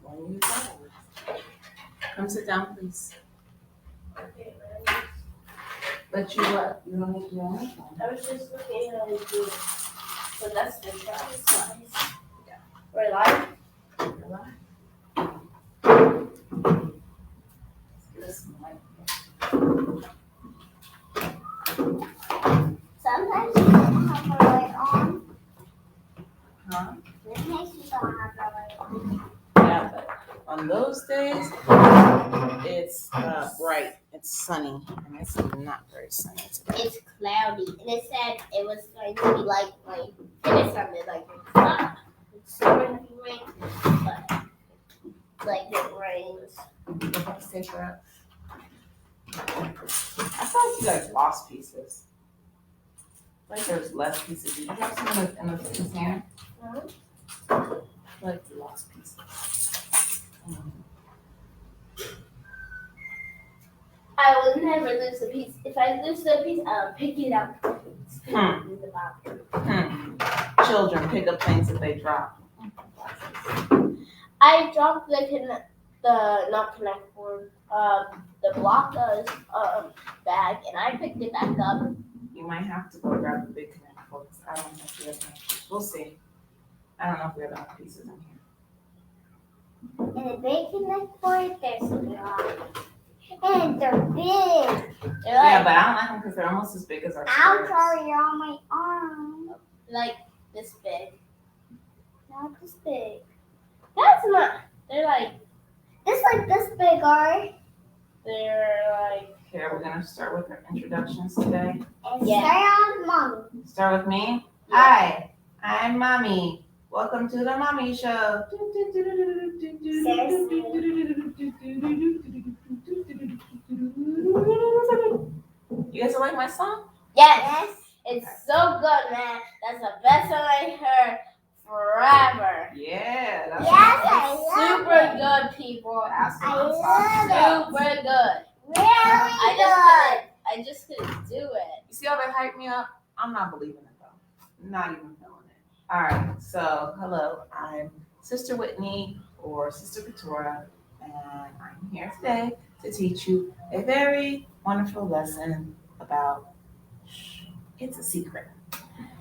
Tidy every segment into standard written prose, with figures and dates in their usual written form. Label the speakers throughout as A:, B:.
A: When you go. Come sit down, please.
B: Okay,
A: But you what? You don't need to do anything.
B: I was just looking at it. So that's the travel size. Yeah. We're live.
C: Sometimes you don't have a light on.
A: Huh?
C: Sometimes you don't have a light on.
A: Yeah, but on those days, it's bright. It's sunny, and it's not very sunny today.
C: It's cloudy, and it said it was going to be like rain. And it sounded like it's going to be rain, but like it rains.
A: Let's take that. I thought you guys lost pieces. Like there's less pieces. Did you have some in the container? Like you lost pieces.
C: I will never lose a piece. If I lose a piece, I'll pick it up. In the bathroom.
A: Children pick up things that they drop.
C: I dropped the block bag, and I picked it back up.
A: You might have to go grab the big connect folks. I don't know if we have any. We'll see. I don't know if we have enough pieces in here.
C: And the big connect board, there's a lot. And they're big.
A: Yeah, but I don't like them because they're almost as big as our
C: I'm
A: shirts.
C: sorry, you're on my arm. Like this big. Not this big. That's not. They're like. It's like this big, alright? They're like.
A: Okay, we're gonna start with our introductions today.
C: And start on Mommy.
A: Start with me.
C: Yeah.
A: Hi, I'm Mommy. Welcome to the Mommy Show. You guys like my song?
C: Yes. It's so good, man. That's the best song I heard forever.
A: Yeah. That's
C: Super good, people.
A: That's what I'm talking about.
C: Super good. Really I just couldn't do it.
A: You see how they hype me up? I'm not believing it though. Not even feeling it. All right. So, hello. I'm Sister Whitney or Sister Katora, and I'm here today to teach you a very wonderful lesson about. It's a secret.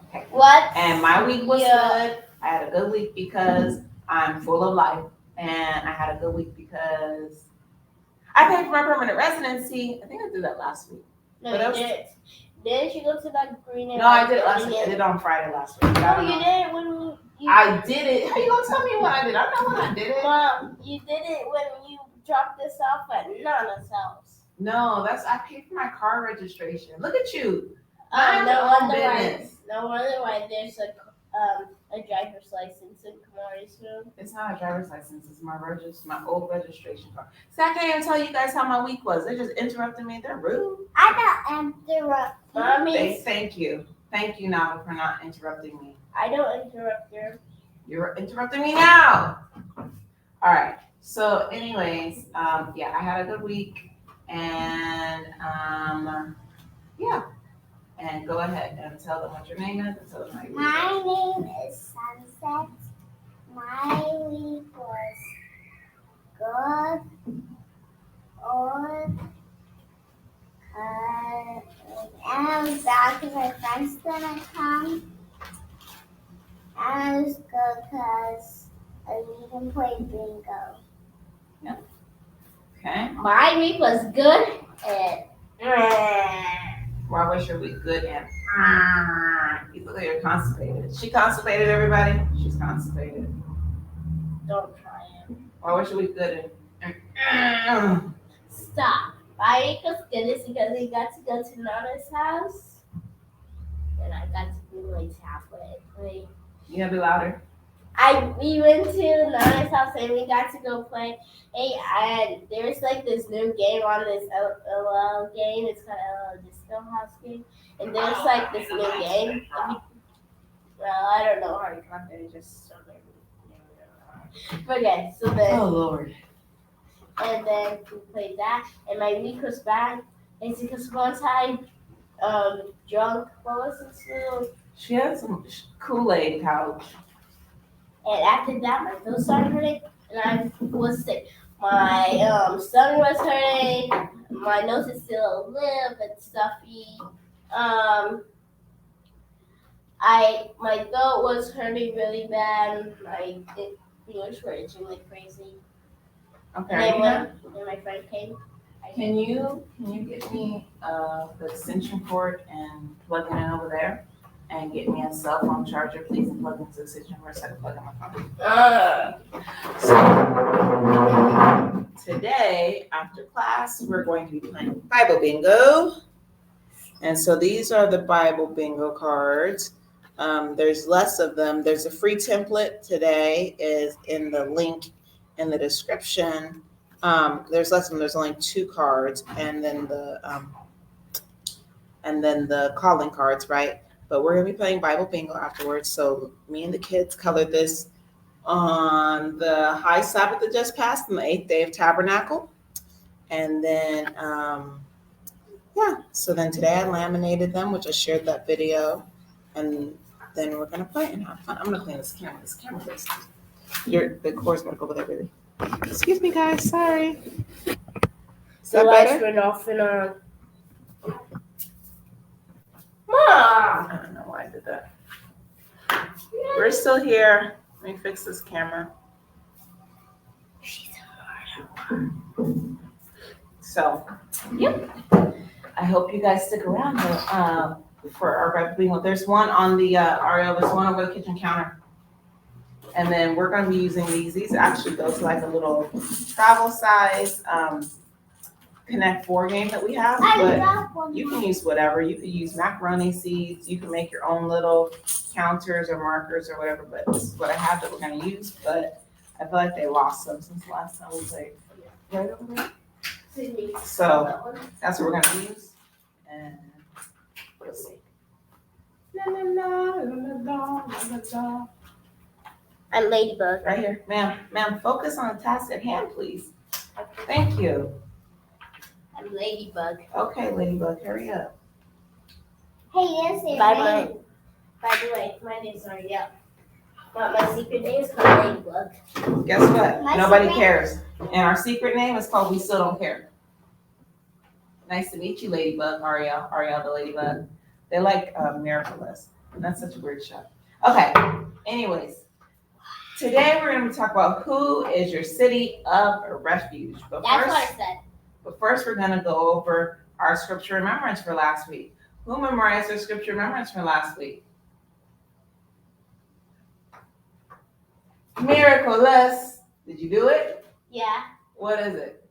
A: Okay.
C: What?
A: And my week was good. I had a good week because I'm full of life, and I had a good week because I paid for my permanent residency. I think I did that last week.
C: No,
A: But
C: you
A: it was-
C: didn't. Didn't you go to that green and
A: No, I
C: white
A: did it last
C: building
A: week. I did it on Friday last week.
C: No, you did it when you.
A: I did it. How you gonna tell me when I did? I know when I did it.
C: Mom, you did it when you dropped this off at Nana's house.
A: No, I paid for my car registration. Look at you.
C: No
A: Mind your own
C: wonder why.
A: business.
C: No wonder why there's a driver's license in Kamari's room.
A: It's not a driver's license. It's my old registration card. See, I can't even tell you guys how my week was. They just interrupted me. They're rude.
C: I don't interrupt. Mommy.
A: Thank you. Thank you, Nava, for not interrupting me.
C: I don't interrupt you.
A: You're interrupting me now. All right. So, anyways, yeah, I had a good week, and yeah. And go ahead and tell them what your name is and tell them how you
C: My name is Sunset. My week was good. And I was back with my friends didn't come. And it was good because we can play bingo.
A: Okay.
C: My week was good and
A: Why was your week good? And you look like you're constipated. She constipated, everybody? She's constipated.
C: don't try it.
A: Why was your week good? And
C: Stop. My week was good is because we got to go to Nana's house. And I got to bring my tablet. Like,
A: you gotta be louder.
C: we went to Nana's house and we got to go play. And there's like this new game on this LOL game. It's called LOL Disco House game. And there's like this new game. Well, I don't know how you got there. Just so there. But okay, so then.
A: Oh, Lord.
C: And then we played that, and my week was bad. It's because one time, drunk, what was this little?
A: She had some Kool-Aid pouch.
C: And after that, my throat started hurting, and I was sick. My stomach was hurting. My nose is still a little bit stuffy. My throat was hurting really bad. My fingers were itching like crazy.
A: Okay.
C: And then when my friend came,
A: Can you get me the extension cord and plug it in over there? And get me a cell phone charger, please, and plug into the extension cord so I can plug in my phone. So today, after class, we're going to be playing Bible Bingo. And so these are the Bible Bingo cards. There's less of them. There's a free template today is in the link in the description. There's less of them. There's only 2 cards, and then the calling cards, right? But we're gonna be playing Bible Bingo afterwards. So me and the kids colored this on the high Sabbath that just passed, on the 8th day of Tabernacle, and then so then today I laminated them, which I shared that video, and then we're gonna play and have fun. I'm gonna clean this camera. This camera is the cord's gonna go over there, really. Excuse me, guys. Sorry. Is that better?
C: went off and on. Mom!
A: I don't know why I did that. We're still here. Let me fix this camera. So, yep. I hope you guys stick around for our Bible Bingo. There's one on the Ariel. There's one over the kitchen counter. And then we're going to be using these. These actually go to like a little travel size Connect 4 game that we have. But you can use whatever. You could use macaroni seeds. You can make your own little counters or markers or whatever. But this is what I have that we're going to use. But I feel like they lost some since the last time we played. Right over there. So that's what we're going to use. And we'll see.
C: I'm Ladybug.
A: Right here. Ma'am, focus on the task at hand, please. Thank you.
C: I'm Ladybug.
A: Okay, Ladybug, hurry up.
C: Hey, yes, by the way, my name's already up. But my secret name is called Ladybug.
A: Guess what? Nobody cares. And our secret name is called We Still Don't Care. Nice to meet you, Ladybug, Ariel the Ladybug. They like Miraculous. That's such a weird show. Okay, anyways. Today we're going to talk about who is your city of refuge.
C: That's what I said.
A: But first we're going to go over our scripture remembrance for last week. Who memorized their scripture remembrance for last week? Miraculous. Did you do it?
C: Yeah.
A: What is it?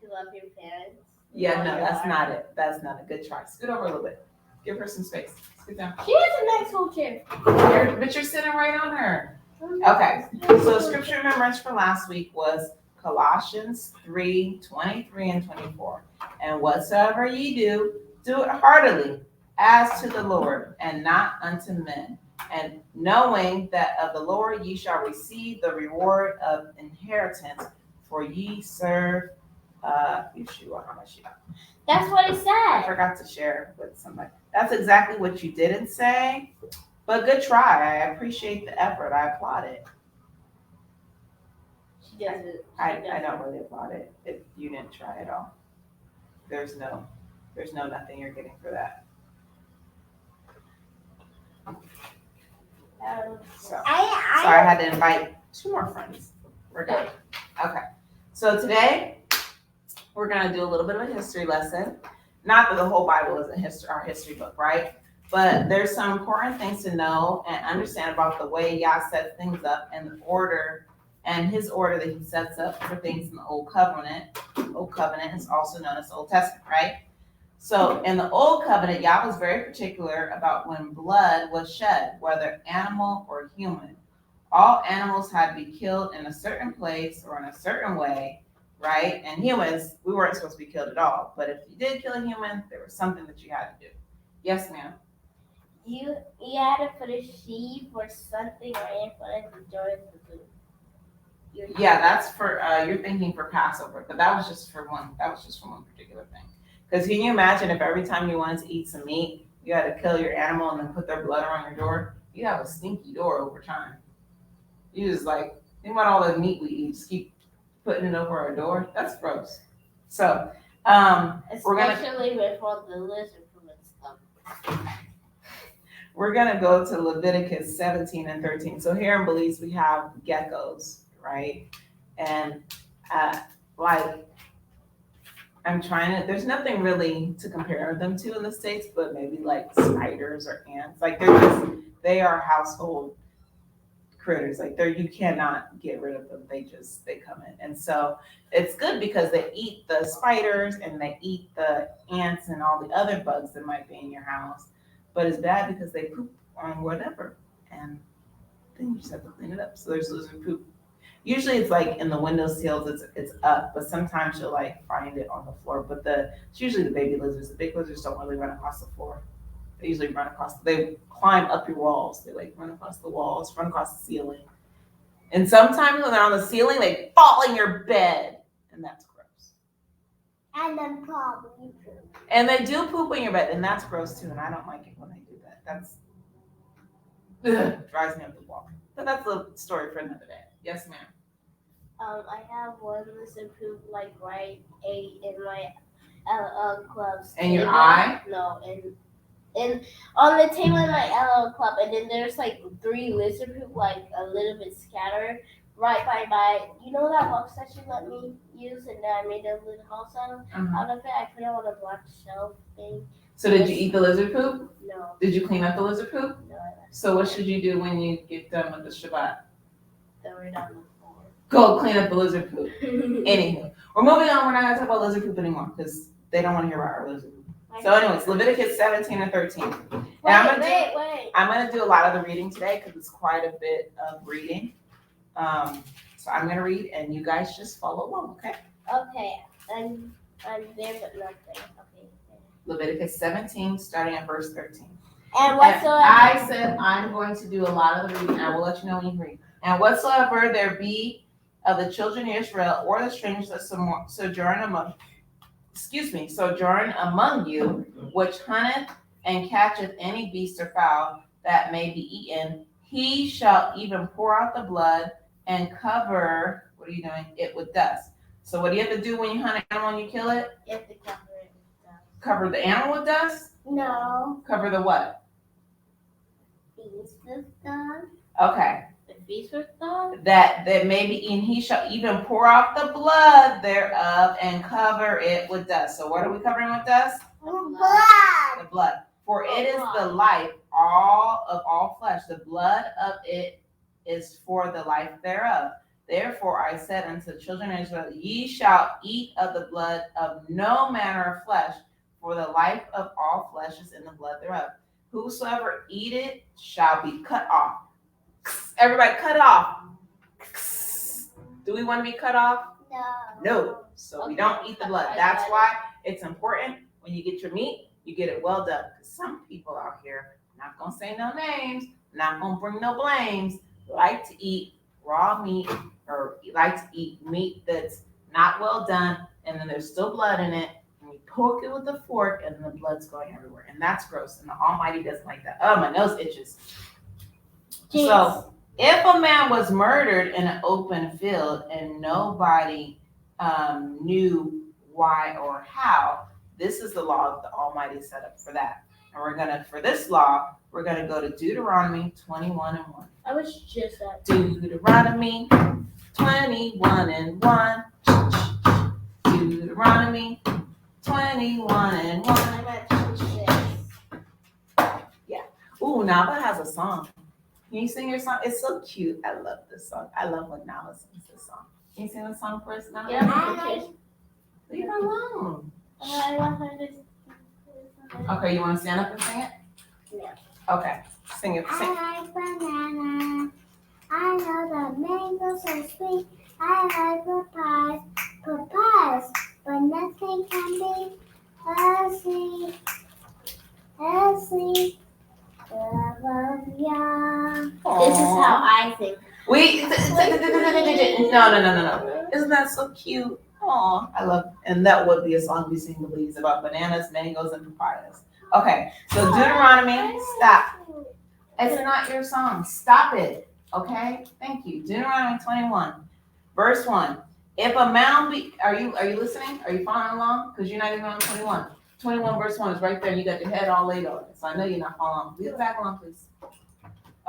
C: To love your parents.
A: Yeah, no, that's not it. That's not a good try. Scoot over a little bit. Give her some space. Scoot down.
C: She has a nice wheelchair.
A: But you're sitting right on her. Okay. So scripture remembrance for last week was Colossians 3:23 and 24. And whatsoever ye do, do it heartily, as to the Lord, and not unto men. And knowing that of the Lord ye shall receive the reward of inheritance, for ye serve Yeshua HaMashiach.
C: That's what it
A: I
C: said.
A: forgot to share with somebody. That's exactly what you didn't say, but good try. I appreciate the effort. I applaud it.
C: She does it.
A: I don't really applaud it if you didn't try at all. There's no nothing you're getting for that. Sorry, I had to invite 2 more friends. We're good. Okay. So today we're gonna do a little bit of a history lesson. Not that the whole Bible is our history book, right? But there's some important things to know and understand about the way Yah sets things up and the order and his order that he sets up for things in the Old Covenant. Old Covenant is also known as the Old Testament, right? So in the Old Covenant, Yah was very particular about when blood was shed, whether animal or human. All animals had to be killed in a certain place or in a certain way, right? And humans, we weren't supposed to be killed at all. But if you did kill a human, there was something that you had to do. Yes, ma'am.
C: You had to put a sheep or something right in front of the door of the food.
A: Yeah, that's for you're thinking for Passover, but that was just for one. That was just for one particular thing. Because can you imagine if every time you wanted to eat some meat, you had to kill your animal and then put their blood around your door? You have a stinky door over time. You just like, think about all the meat we eat, just keep putting it over our door. That's gross. So, we're gonna
C: Especially with all the lizard food and stuff.
A: we're gonna go to Leviticus 17 and 13. So here in Belize we have geckos, right? And like I'm trying to. There's nothing really to compare them to in the States, but maybe like spiders or ants. Like they are household critters. Like you cannot get rid of them. They come in, and so it's good because they eat the spiders and they eat the ants and all the other bugs that might be in your house. But it's bad because they poop on whatever, and then you just have to clean it up. So there's lizard poop. Usually it's like in the windowsills, it's up, but sometimes you'll like find it on the floor. But it's usually the baby lizards. The big lizards don't really run across the floor. They usually they climb up your walls. They like run across the walls, run across the ceiling. And sometimes when they're on the ceiling, they fall in your bed. And that's gross.
B: And then probably poop.
A: And they do poop in your bed, and that's gross too. And I don't like it when they do that. Drives me up the wall. But that's a story for another day. Yes, ma'am.
C: I have one lizard poop like right in my club's
A: In your
C: table.
A: eye?
C: No, in on the table in my LL club, and then there's like 3 lizard poop like a little bit scattered right by my. You know that box that you let me use, and then I made a little house out of it. I put it on a black shelf thing.
A: So did you eat the lizard poop?
C: No.
A: Did you clean up the lizard poop?
C: No.
A: So what should you do when you get done with the Shabbat?
C: Throw it on the floor.
A: Go clean up the lizard poop. Anywho, we're moving on. We're not going to talk about lizard poop anymore because they don't want to hear about our lizard poop. So anyways, Leviticus 17 and 13.
C: Wait.
A: I'm going to do a lot of the reading today because it's quite a bit of reading. So I'm going to read and you guys just follow along, okay?
C: Okay. I'm there but not there. Okay.
A: Leviticus 17 starting at verse 13.
C: And whatsoever
A: I said I'm going to do a lot of the reading. I will let you know when you read. And whatsoever there be of the children of Israel or the strangers that sojourn among you, which hunteth and catcheth any beast or fowl that may be eaten, he shall even pour out the blood and cover, it with dust. So what do you have to do when you hunt an animal and you kill it?
C: you have to cover it with dust.
A: Cover the animal with dust?
B: No.
A: Cover the what?
B: Beast with dust.
A: Okay.
C: The beast with dust?
A: That may be eaten, he shall even pour out the blood thereof and cover it with dust. So what are we covering with dust?
B: Blood.
A: The blood. For it is the life of all flesh. The blood of it is for the life thereof. Therefore I said unto the children of Israel, ye shall eat of the blood of no manner of flesh, for the life of all flesh is in the blood thereof. Whosoever eat it shall be cut off. Everybody cut off. Do we want to be cut off? No. So we don't eat the blood. That's why it's important when you get your meat, you get it well done. Because some people out here, not going to say no names, not going to bring no blames, like to eat raw meat or like to eat meat that's not well done, and then there's still blood in it, and you poke it with a fork, and the blood's going everywhere. And that's gross, and the Almighty doesn't like that. Oh, my nose itches.
C: Jeez.
A: So if a man was murdered in an open field and nobody knew why or how, this is the law that the Almighty set up for that. And for this law, we're gonna go to Deuteronomy 21 and 1.
C: I was just at
A: Deuteronomy 21 and 1. Deuteronomy 21 and 1.
C: I'm at church.
A: Yeah. Ooh, Nava has a song. Can you sing your song? It's so cute. I love this song. I love when Nava sings this song. Can you sing the song for us, Nava?
C: Yeah.
A: Leave her alone.
C: I want her to.
A: Okay, you want to stand up and sing it?
C: Yeah.
A: Okay, sing it. Sing.
B: I like banana. I know the mangoes are sweet. I like papayas, but nothing can be as sweet love of ya.
C: This is how I think.
A: No. Isn't that so cute? Oh, I love, and that would be a song we sing the leaves about bananas, mangoes, and papayas. Okay, so Deuteronomy, stop. It's not your song. Stop it. Okay, thank you. Deuteronomy 21, verse 1. If a mound be, are you listening? Are you following along? Because you're not even on 21. 21 verse 1 is right there, and you got your head all laid on it. So I know you're not following along. Leave it back alone, please.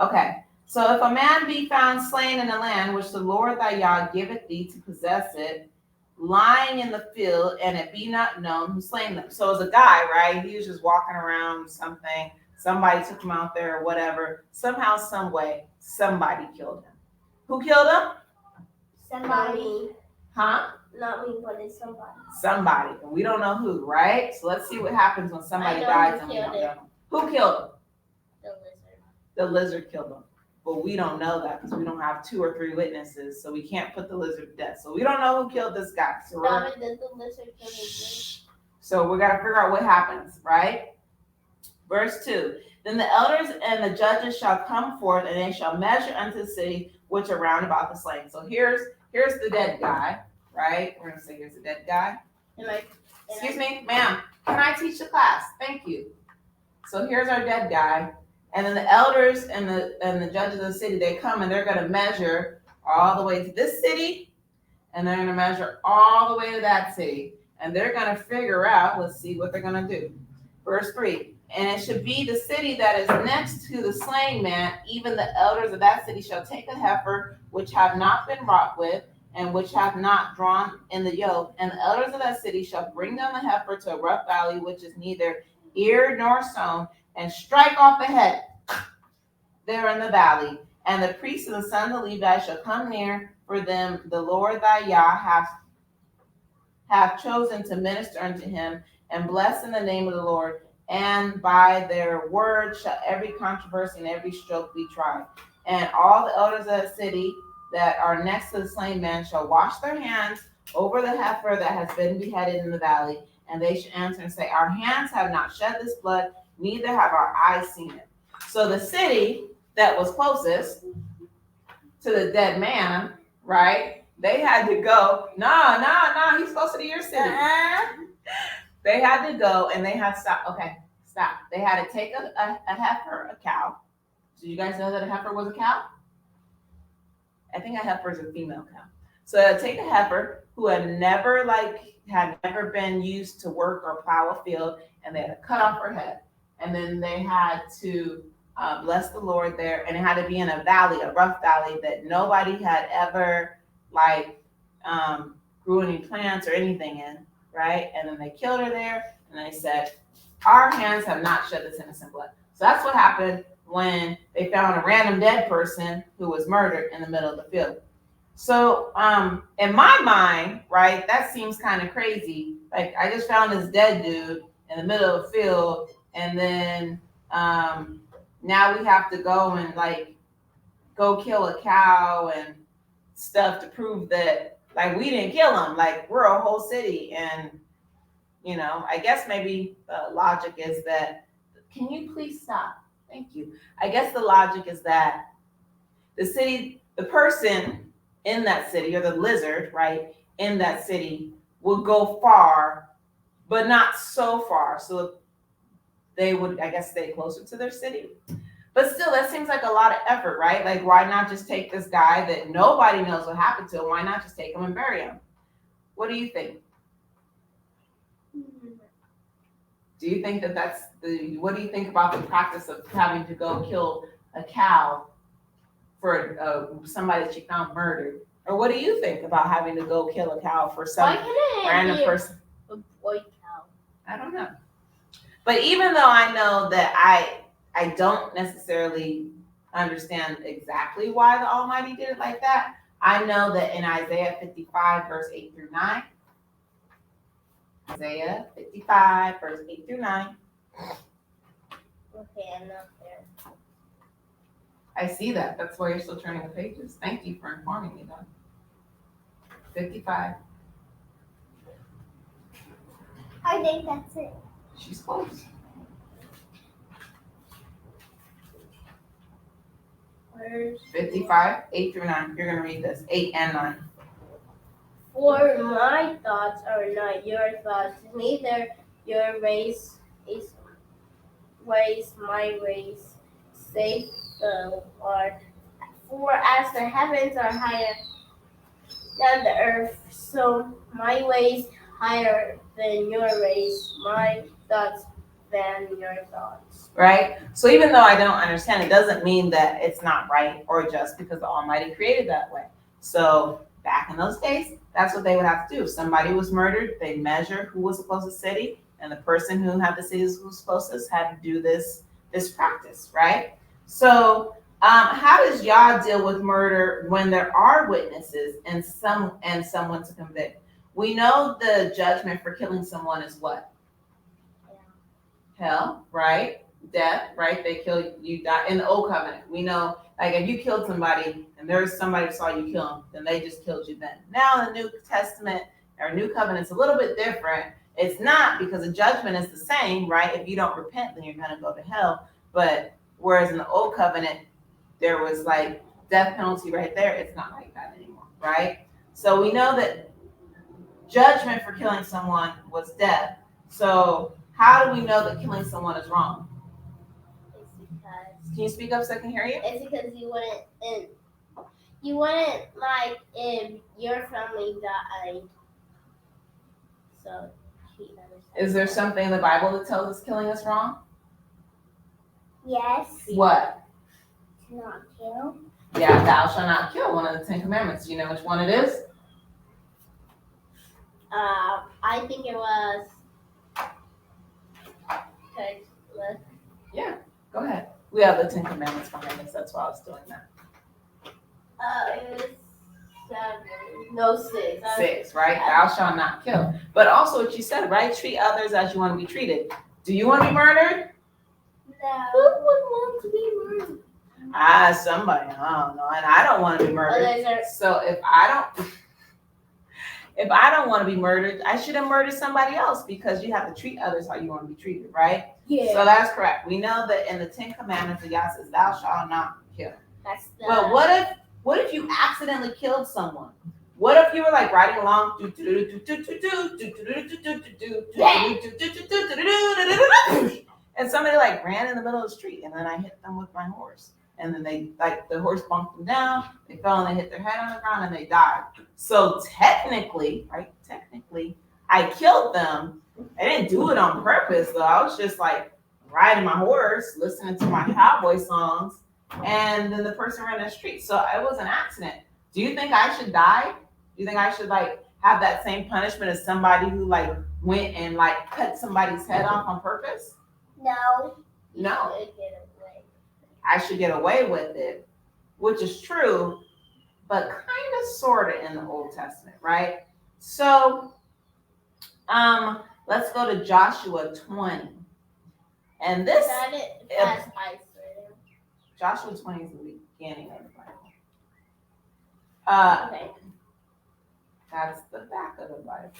A: Okay. So if a man be found slain in the land which the Lord thy God giveth thee to possess it, lying in the field, and it be not known who slain them. So it was a guy, right? He was just walking around something. Somebody took him out there or whatever. Somehow, some way, somebody killed him. Who killed him?
C: Somebody.
A: Huh?
C: Not me, but it's somebody.
A: Somebody. And we don't know who, right? So let's see what happens when somebody dies and we don't know. Who killed him?
C: The lizard.
A: The lizard killed him. But we don't know that because we don't have 2 or 3 witnesses, so we can't put the lizard to death. So we don't know who killed this guy. So
C: did the lizard kill the lizard?
A: So we got to figure out what happens, right? Verse 2. Then the elders and the judges shall come forth, and they shall measure unto the city which are round about the slain. So here's the dead guy, right? We're gonna say here's the dead guy. Excuse me, ma'am. Can I teach the class? Thank you. So here's our dead guy. And then the elders and the judges of the city, they come and they're going to measure all the way to this city, and they're going to measure all the way to that city. And they're going to figure out, let's see what they're going to do. Verse 3, and it should be the city that is next to the slain man, even the elders of that city shall take a heifer which have not been wrought with, and which have not drawn in the yoke. And the elders of that city shall bring down the heifer to a rough valley, which is neither ear nor sown, and strike off the head there in the valley. And the priests and the sons of Levi shall come near, for them the Lord thy Yah hath chosen to minister unto him, and bless in the name of the Lord. And by their word shall every controversy and every stroke be tried. And all the elders of the city that are next to the slain man shall wash their hands over the heifer that has been beheaded in the valley. And they shall answer and say, our hands have not shed this blood, neither have our eyes seen it. So the city that was closest to the dead man, right? They had to go, no, he's closer to your city. They had to go and they had to stop. Okay, stop. They had to take a heifer, a cow. Did you guys know that a heifer was a cow? I think a heifer is a female cow. So they had to take a heifer who had never been used to work or plow a field, and they had to cut off her head. And then they had to bless the Lord there, and it had to be in a valley, a rough valley that nobody had ever grew any plants or anything in, right? And then they killed her there, and they said, our hands have not shed this innocent blood. So that's what happened when they found a random dead person who was murdered in the middle of the field. So in my mind, right, that seems kind of crazy. Like, I just found this dead dude in the middle of the field, and then now we have to go and go kill a cow and stuff to prove that we didn't kill him. We're a whole city. And I guess maybe the logic is that, can you please stop? Thank you. I guess the logic is that the person in that city, or the lizard, right, in that city would go far, but not so far. So they would, I guess, stay closer to their city. But still, that seems like a lot of effort, right? Why not just take this guy that nobody knows what happened to him? Why not just take him and bury him? What do you think? Do you think what do you think about the practice of having to go kill a cow for somebody that you found murdered? Or what do you think about having to go kill a cow for some random person?
C: A boy cow.
A: I don't know. But even though I know that I don't necessarily understand exactly why the Almighty did it like that, I know that in Isaiah 55, verse 8 through 9, Isaiah 55, verse 8 through 9.
C: Okay, I'm not there.
A: I see that. That's why you're still turning the pages. Thank you for informing me, though. 55.
B: I think that's it.
A: She's close.
C: Where's
A: 55, 8 through 9. You're going to read this. 8 and 9.
C: For my thoughts are not your thoughts, neither your ways is my ways, saith the Lord. For as the heavens are higher than the earth, so my ways higher than your ways, my thoughts than your thoughts.
A: Right? So even though I don't understand, it doesn't mean that it's not right or just, because the Almighty created that way. So back in those days, that's what they would have to do. If somebody was murdered, they measure who was the closest city, and the person who had the cities who was closest had to do this practice, right? So how does Yah deal with murder when there are witnesses and someone to convict? We know the judgment for killing someone is what? Hell, right? Death, right? They kill you, die in the old covenant. We know, like, if you killed somebody and there was somebody who saw you kill them, then they just killed you then. Now in the New Testament or New Covenant's a little bit different. It's not, because the judgment is the same, right? If you don't repent, then you're gonna go to hell. But whereas in the old covenant, there was like death penalty right there, it's not like that anymore, right? So we know that judgment for killing someone was death. So how do we know that killing someone is wrong?
C: It's because
A: Can you speak up so I can hear you?
C: it's because you wouldn't like if your family died. So he understands.
A: Is there something in the Bible that tells us killing is wrong?
B: Yes.
A: What?
B: To not kill.
A: Yeah, thou shalt not kill, one of the 10 Commandments. Do you know which one it is?
C: I think it was. Okay, let's.
A: Yeah, go ahead. We have the 10 Commandments behind us. That's why I was doing that.
C: It was 7. No, 6.
A: 6, right? Thou shalt not kill. But also what you said, right? Treat others as you want to be treated. Do you want to be murdered?
C: No. Who would want to be murdered?
A: Somebody. I don't know. And I don't want to be murdered. So if I don't want to be murdered, I shouldn't murder somebody else, because you have to treat others how you want to be treated, right?
C: Yeah.
A: So that's correct. We know that in the 10 Commandments, the Yah says, "Thou shalt not kill."
C: That's the.
A: But what if you accidentally killed someone? What if you were like riding along and somebody like ran in the middle of the street, and then I hit them with my horse, and then they, like, the horse bumped them down, they fell and they hit their head on the ground and they died. So technically, right? Technically, I killed them. I didn't do it on purpose though. I was just like riding my horse, listening to my cowboy songs, and then the person ran in the street. So it was an accident. Do you think I should die? Do you think I should like have that same punishment as somebody who like went and like cut somebody's head off on purpose?
B: No.
A: No.
C: You should get away.
A: I should get away with it, which is true, but kind of sort of in the Old Testament, right? So let's go to Joshua 20. And this,
C: Got it? That's isolated.
A: Joshua 20 is the beginning of the Bible.
C: Okay.
A: That's the back of the Bible.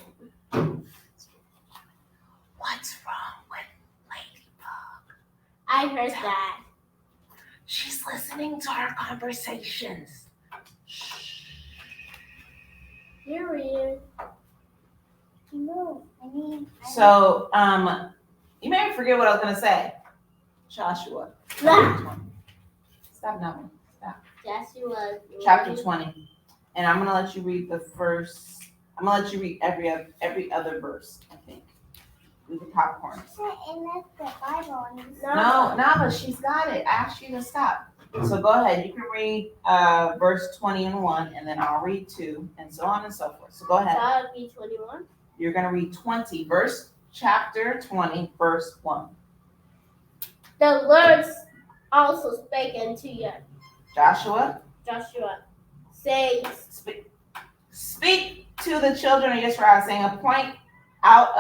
A: What's wrong with Ladybug?
C: I heard that.
A: She's listening to our conversations.
C: You're weird.
B: No. I mean.
A: So, you may forget what I was going to say. Joshua. Stop now. Stop.
C: Joshua.
A: Chapter 20. And I'm going to let you read the first. I'm going to let you read every other verse, I think. Read the popcorn.
B: And that's the Bible.
A: No, but she's got it. I asked you to stop. So go ahead. You can read verse 20 and 1, and then I'll read 2, and so on and so forth. So go ahead.
C: So I'll be 21.
A: You're going to read 20, chapter 20, verse 1.
C: The Lord also spake unto you,
A: Joshua,
C: saying,
A: speak to the children of Israel, saying, appoint out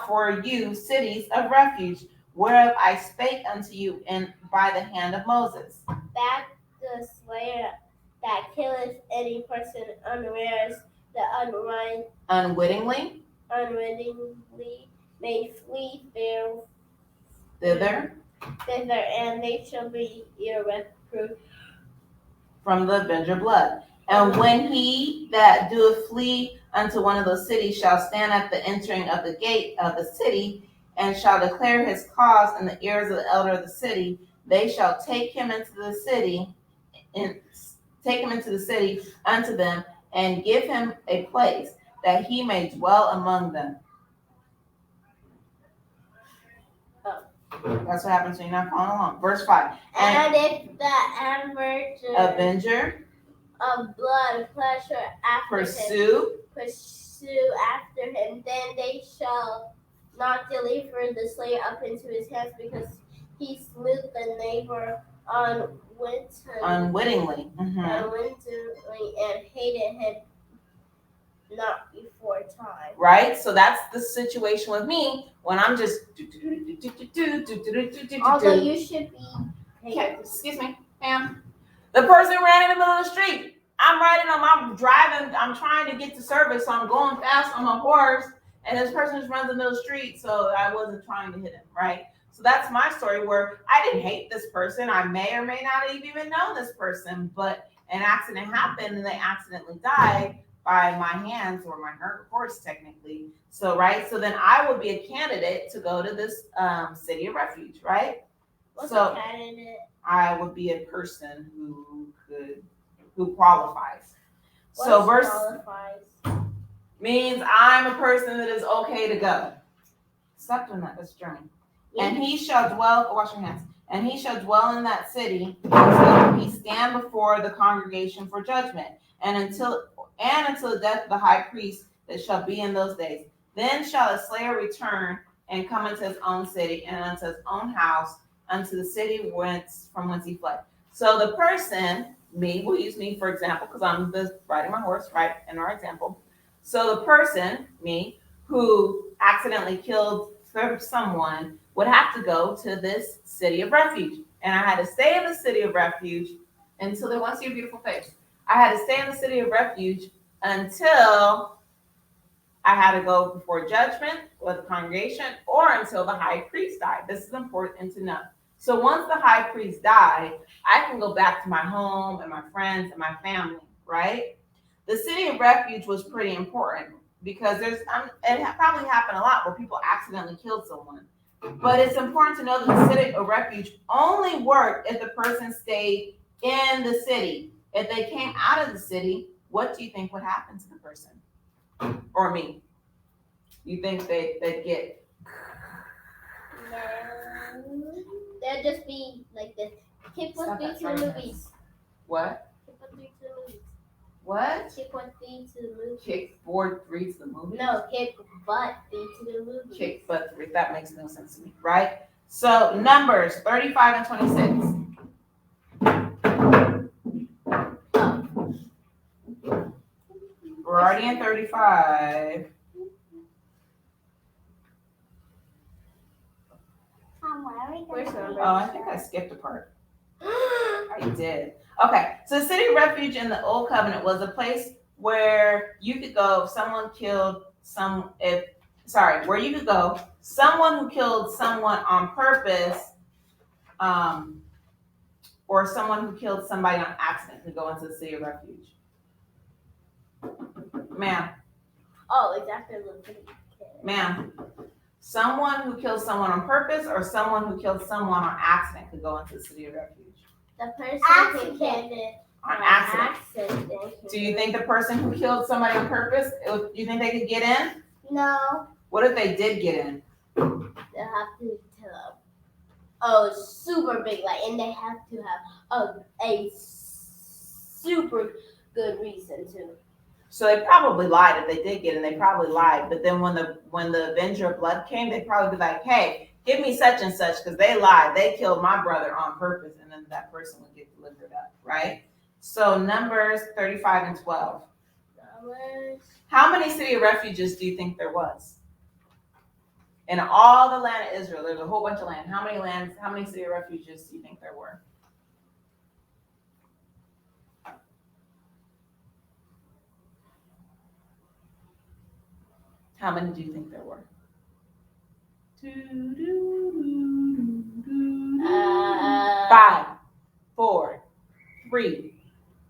A: for you cities of refuge, whereof I spake unto you by the hand of Moses.
C: that the slayer that killeth any person unawares, the
A: Unwittingly,
C: unwittingly may flee
A: thither,
C: and they shall be your reproof.
A: from the avenger of blood. And when he that doeth flee unto one of those cities shall stand at the entering of the gate of the city, and shall declare his cause in the ears of the elder of the city, they shall take him into the city, unto them, and give him a place that he may dwell among them. That's what happens when you're not following along. Verse 5.
C: And if the
A: avenger
C: of blood pleasure after
A: pursue
C: after him, then they shall not deliver the slayer up into his hands, because he slew the neighbor
A: unwittingly,
C: and hated him not before time.
A: Right? So that's the situation with me when I'm just
C: Although you should be
A: excuse me, ma'am. The person ran in the middle of the street. I'm driving, I'm trying to get to service, so I'm going fast on my horse, and this person just runs in the middle of the street, so I wasn't trying to hit him, right? So that's my story where I didn't hate this person. I may or may not have even known this person, but an accident happened and they accidentally died by my hands or my horse, technically. So, right? So then I would be a candidate to go to this city of refuge, right?
C: What's
A: so
C: a candidate?
A: I would be a person who qualifies. So verse
C: qualifies?
A: Means I'm a person that is okay to go. Stop doing that. That's German. Yeah. And he shall dwell, wash your hands. And he shall dwell in that city until he stand before the congregation for judgment, and until the death of the high priest that shall be in those days. Then shall a slayer return and come into his own city and unto his own house, unto the city from whence he fled. So the person, we'll use me for example, because I'm riding my horse, right, in our example. So the person, me, who accidentally killed someone would have to go to this city of refuge. And I had to stay in the city of refuge until they want to see your beautiful face. I had to stay in the city of refuge until I had to go before judgment with the congregation, or until the high priest died. This is important to know. So once the high priest died, I can go back to my home and my friends and my family, right? The city of refuge was pretty important because it probably happened a lot where people accidentally killed someone. But it's important to know that the city of refuge only worked if the person stayed in the city. If they came out of the city, what do you think would happen to the person? Or me? You think they'd get...
C: No. They'd just be like this. Kick 1, 3 to the movies.
A: What?
C: Kick 1, 3 to the movies.
A: What?
C: Kick 1, 3 to the movies.
A: Kick 4, 3 to the movies?
C: No, kick butt 3 to the movies.
A: Kick butt 3. That makes no sense to me, right? So Numbers 35 and 26. We're already in 35.
C: Where's Numbers?
A: Oh, I think I skipped a part. I did. Okay, so the city of refuge in the Old Covenant was a place where you could go if someone killed where you could go, someone who killed someone on purpose, or someone who killed somebody on accident could go into the city of refuge. Ma'am.
C: Oh, exactly.
A: Ma'am. Someone who killed someone on purpose or someone who killed someone on accident could go into the city of refuge.
C: The person who killed it
A: on accident. Do you think the person who killed somebody on purpose, do you think they could get in?
C: No.
A: What if they did get in?
C: They'll have to tell super big, and they have to have a super good reason to.
A: So they probably lied if they did get in. They probably lied. But then when the avenger of blood came, they'd probably be like, hey, give me such and such, because they lied. They killed my brother on purpose, and then that person would get delivered up, right? So Numbers 35 and 12.
C: Numbers.
A: How many city of refuges do you think there was? In all the land of Israel, there's a whole bunch of land. How many city of refuges do you think there were? How many do you think there were? 5, 4, 3,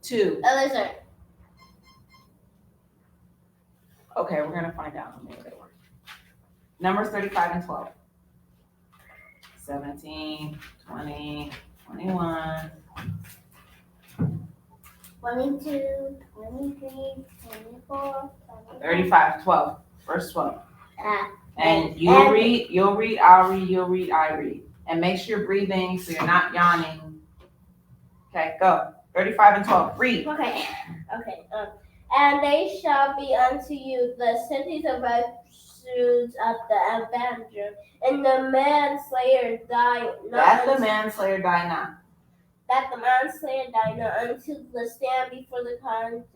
A: 2.
C: Listen.
A: Okay, we're gonna find out how many there were. Numbers 35 and 12. 17, 20, 21,
B: 22, 23, 24,
A: 35, 12. Verse 12.
B: Ah,
A: And you'll read, I'll read, you'll read, I read. And make sure you're breathing so you're not yawning. Okay, go. 35 and 12. Read.
C: Okay. And they shall be unto you the cities of refuge of the avenger, and the manslayer die not.
A: That the manslayer die not.
C: That the manslayer die not until the stand before the congregation.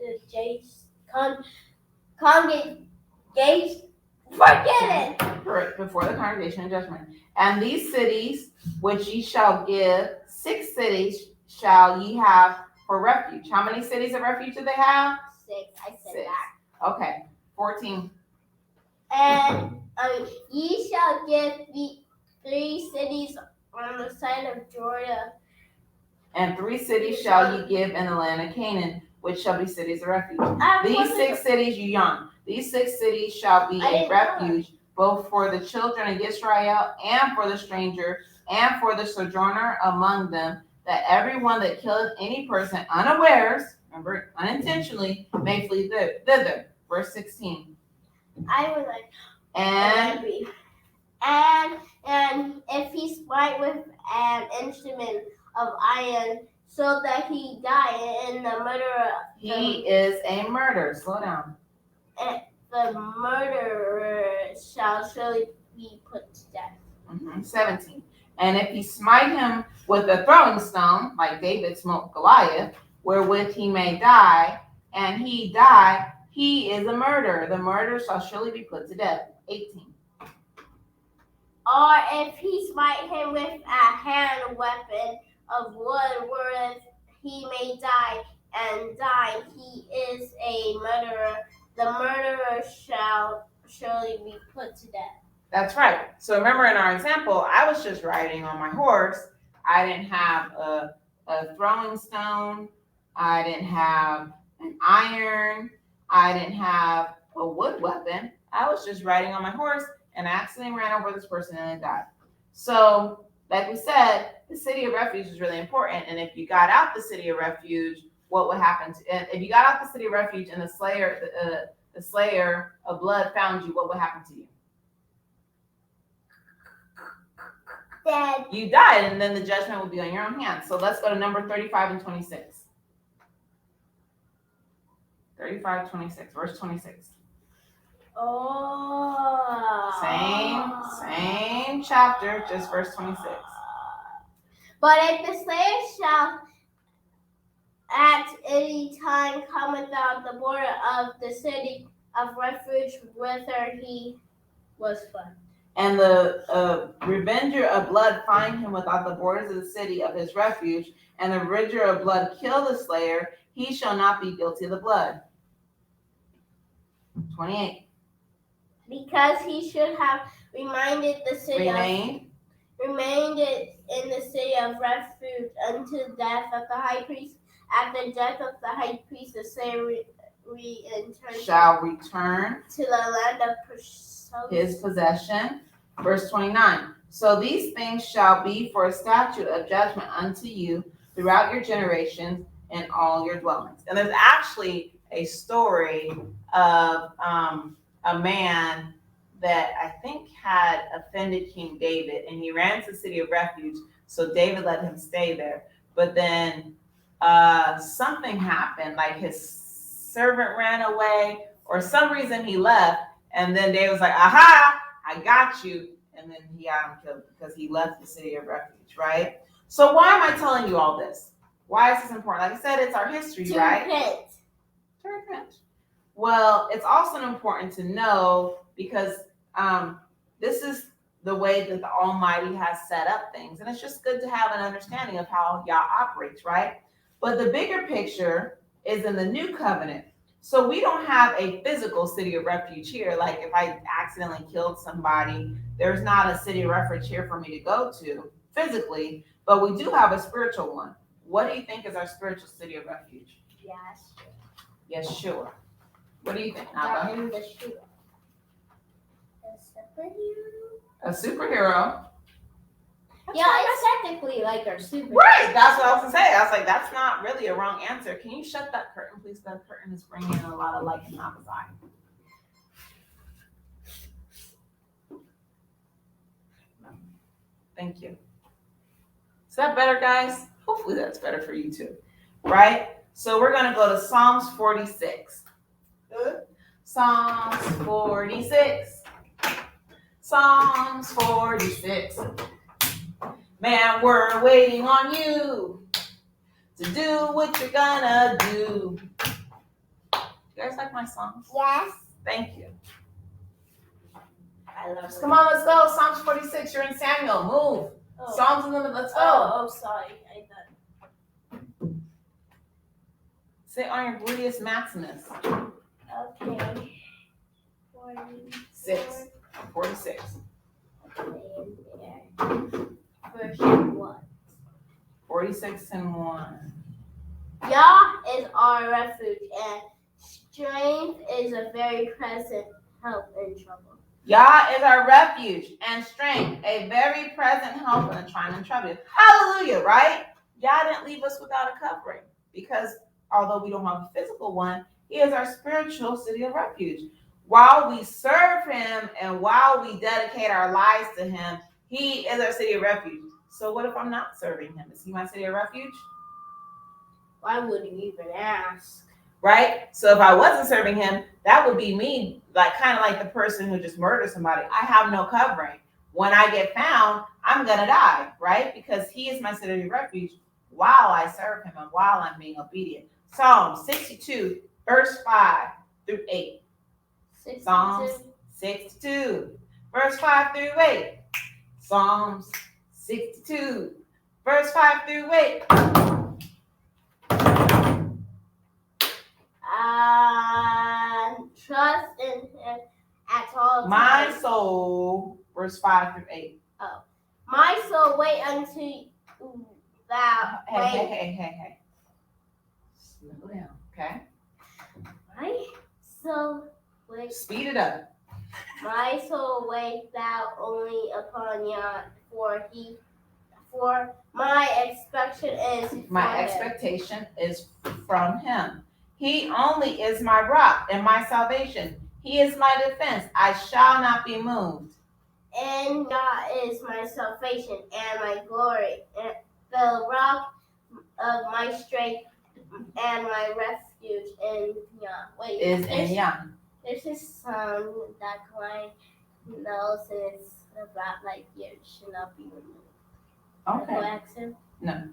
C: Forget it.
A: Before the congregation of judgment. And these cities which ye shall give, 6 cities shall ye have for refuge. How many cities of refuge do they have?
C: 6. I said
A: 6.
C: that.
A: Okay. 14.
C: And ye shall give the 3 cities on the side of Jordan.
A: And 3 cities shall ye give in the land of Canaan, which shall be cities of refuge. These 6 cities, you young. These 6 cities shall be a refuge, both for the children of Israel and for the stranger and for the sojourner among them, that everyone that killeth any person unawares, remember, unintentionally, may flee thither. Verse 16.
C: I was like,
A: and
C: if he smite with an instrument of iron, so that he die, and the murderer.
A: He is a murderer. Slow down.
C: The murderer shall surely be put to death.
A: 17. And if he smite him with a throwing stone, like David smote Goliath, wherewith he may die, and he die, he is a murderer. The murderer shall surely be put to death. 18.
C: Or if he smite him with a hand weapon of wood, whereof he may die, and die, he is a murderer. The murderer shall surely be put to death.
A: That's right. So remember in our example, I was just riding on my horse. I didn't have a throwing stone. I didn't have an iron. I didn't have a wood weapon. I was just riding on my horse and I accidentally ran over this person and it died. So, like we said, the city of refuge is really important. And if you got out the city of refuge, what would happen if you got out the city of refuge and the slayer of blood found you, what would happen to you?
B: dead.
A: You died, and then the judgment will be on your own hands. So let's go to number 35 and 26. 35, 26, verse 26.
C: Oh.
A: Same chapter, just verse 26.
C: But if the slayer shall at any time come without the border of the city of refuge whither he was fled,
A: and the revenger of blood find him without the borders of the city of his refuge, and the revenger of blood kill the slayer, he shall not be guilty of the blood. 28.
C: because he should have remained in the city of refuge until death of the high priest. At the death of the high priest, the slayer
A: shall return
C: to the land of
A: his possession. Verse 29. So these things shall be for a statute of judgment unto you throughout your generations in all your dwellings. And there's actually a story of a man that I think had offended King David, and he ran to the city of refuge. So David let him stay there. But then something happened, like his servant ran away, or some reason he left. And then David was like, aha, I got you. And then he got him killed because he left the city of refuge, right? So why am I telling you all this? Why is this important? Like I said, it's our history, right? To repent. Well, it's also important to know because this is the way that the Almighty has set up things. And it's just good to have an understanding of how Yah operates, right? But the bigger picture is in the new covenant. So we don't have a physical city of refuge here. Like if I accidentally killed somebody, there's not a city of refuge here for me to go to physically, but we do have a spiritual one. What do you think is our spiritual city of refuge? Yeshua. What do you think? A superhero.
C: Yeah, it's technically like our super.
A: Right, that's what I was gonna say. I was like, that's not really a wrong answer. Can you shut that curtain, please? That curtain is bringing in a lot of light and not eye. Thank you. Is that better, guys? Hopefully that's better for you too. Right? So we're gonna go to Psalms 46. Good. Psalms 46. Psalms 46. Man, we're waiting on you to do what you're gonna do. You guys like my songs?
B: Yes.
A: Thank you.
C: I love it.
A: Come on, let's go. Psalms 46. You're in Samuel. Move.
C: Oh.
A: Psalms in the middle. Let's go.
C: Oh, sorry. I thought.
A: Say on your gluteus maximus.
C: Okay.
A: 6. 46.
C: Verse 1.
A: 46 and 1.
C: Yah is our refuge, and strength is a very present help in trouble.
A: Yah is our refuge and strength, a very present help in the time and trouble. Hallelujah, right? Yah didn't leave us without a covering because although we don't have a physical one, he is our spiritual city of refuge. While we serve him and while we dedicate our lives to him, he is our city of refuge. So what if I'm not serving him? Is he my city of refuge?
C: Why would you even ask?
A: Right? So if I wasn't serving him, that would be me, like kind of like the person who just murdered somebody. I have no covering. When I get found, I'm gonna die, right? Because he is my city of refuge while I serve him and while I'm being obedient. Psalm 62, verse 5 through 8.
C: 62.
A: Psalms 62, verse 5 through 8. Psalms 62, verse 5 through 8.
C: Trust in him at all times.
A: My soul, verse 5 through 8.
C: Oh. My soul, wait until thou.
A: Hey. Slow down, okay?
C: My soul, wait.
A: Speed it up.
C: My soul, wait thou only upon Yah, for my expectation is from him. He only is my rock and my salvation. He is my defense. I shall not be moved. And Yah is my salvation and my glory, and the rock of my strength and my refuge in Yah. Wait, is in Yah. There's this song that Klein knows, and it's about like you should not be removed.
A: Okay. No.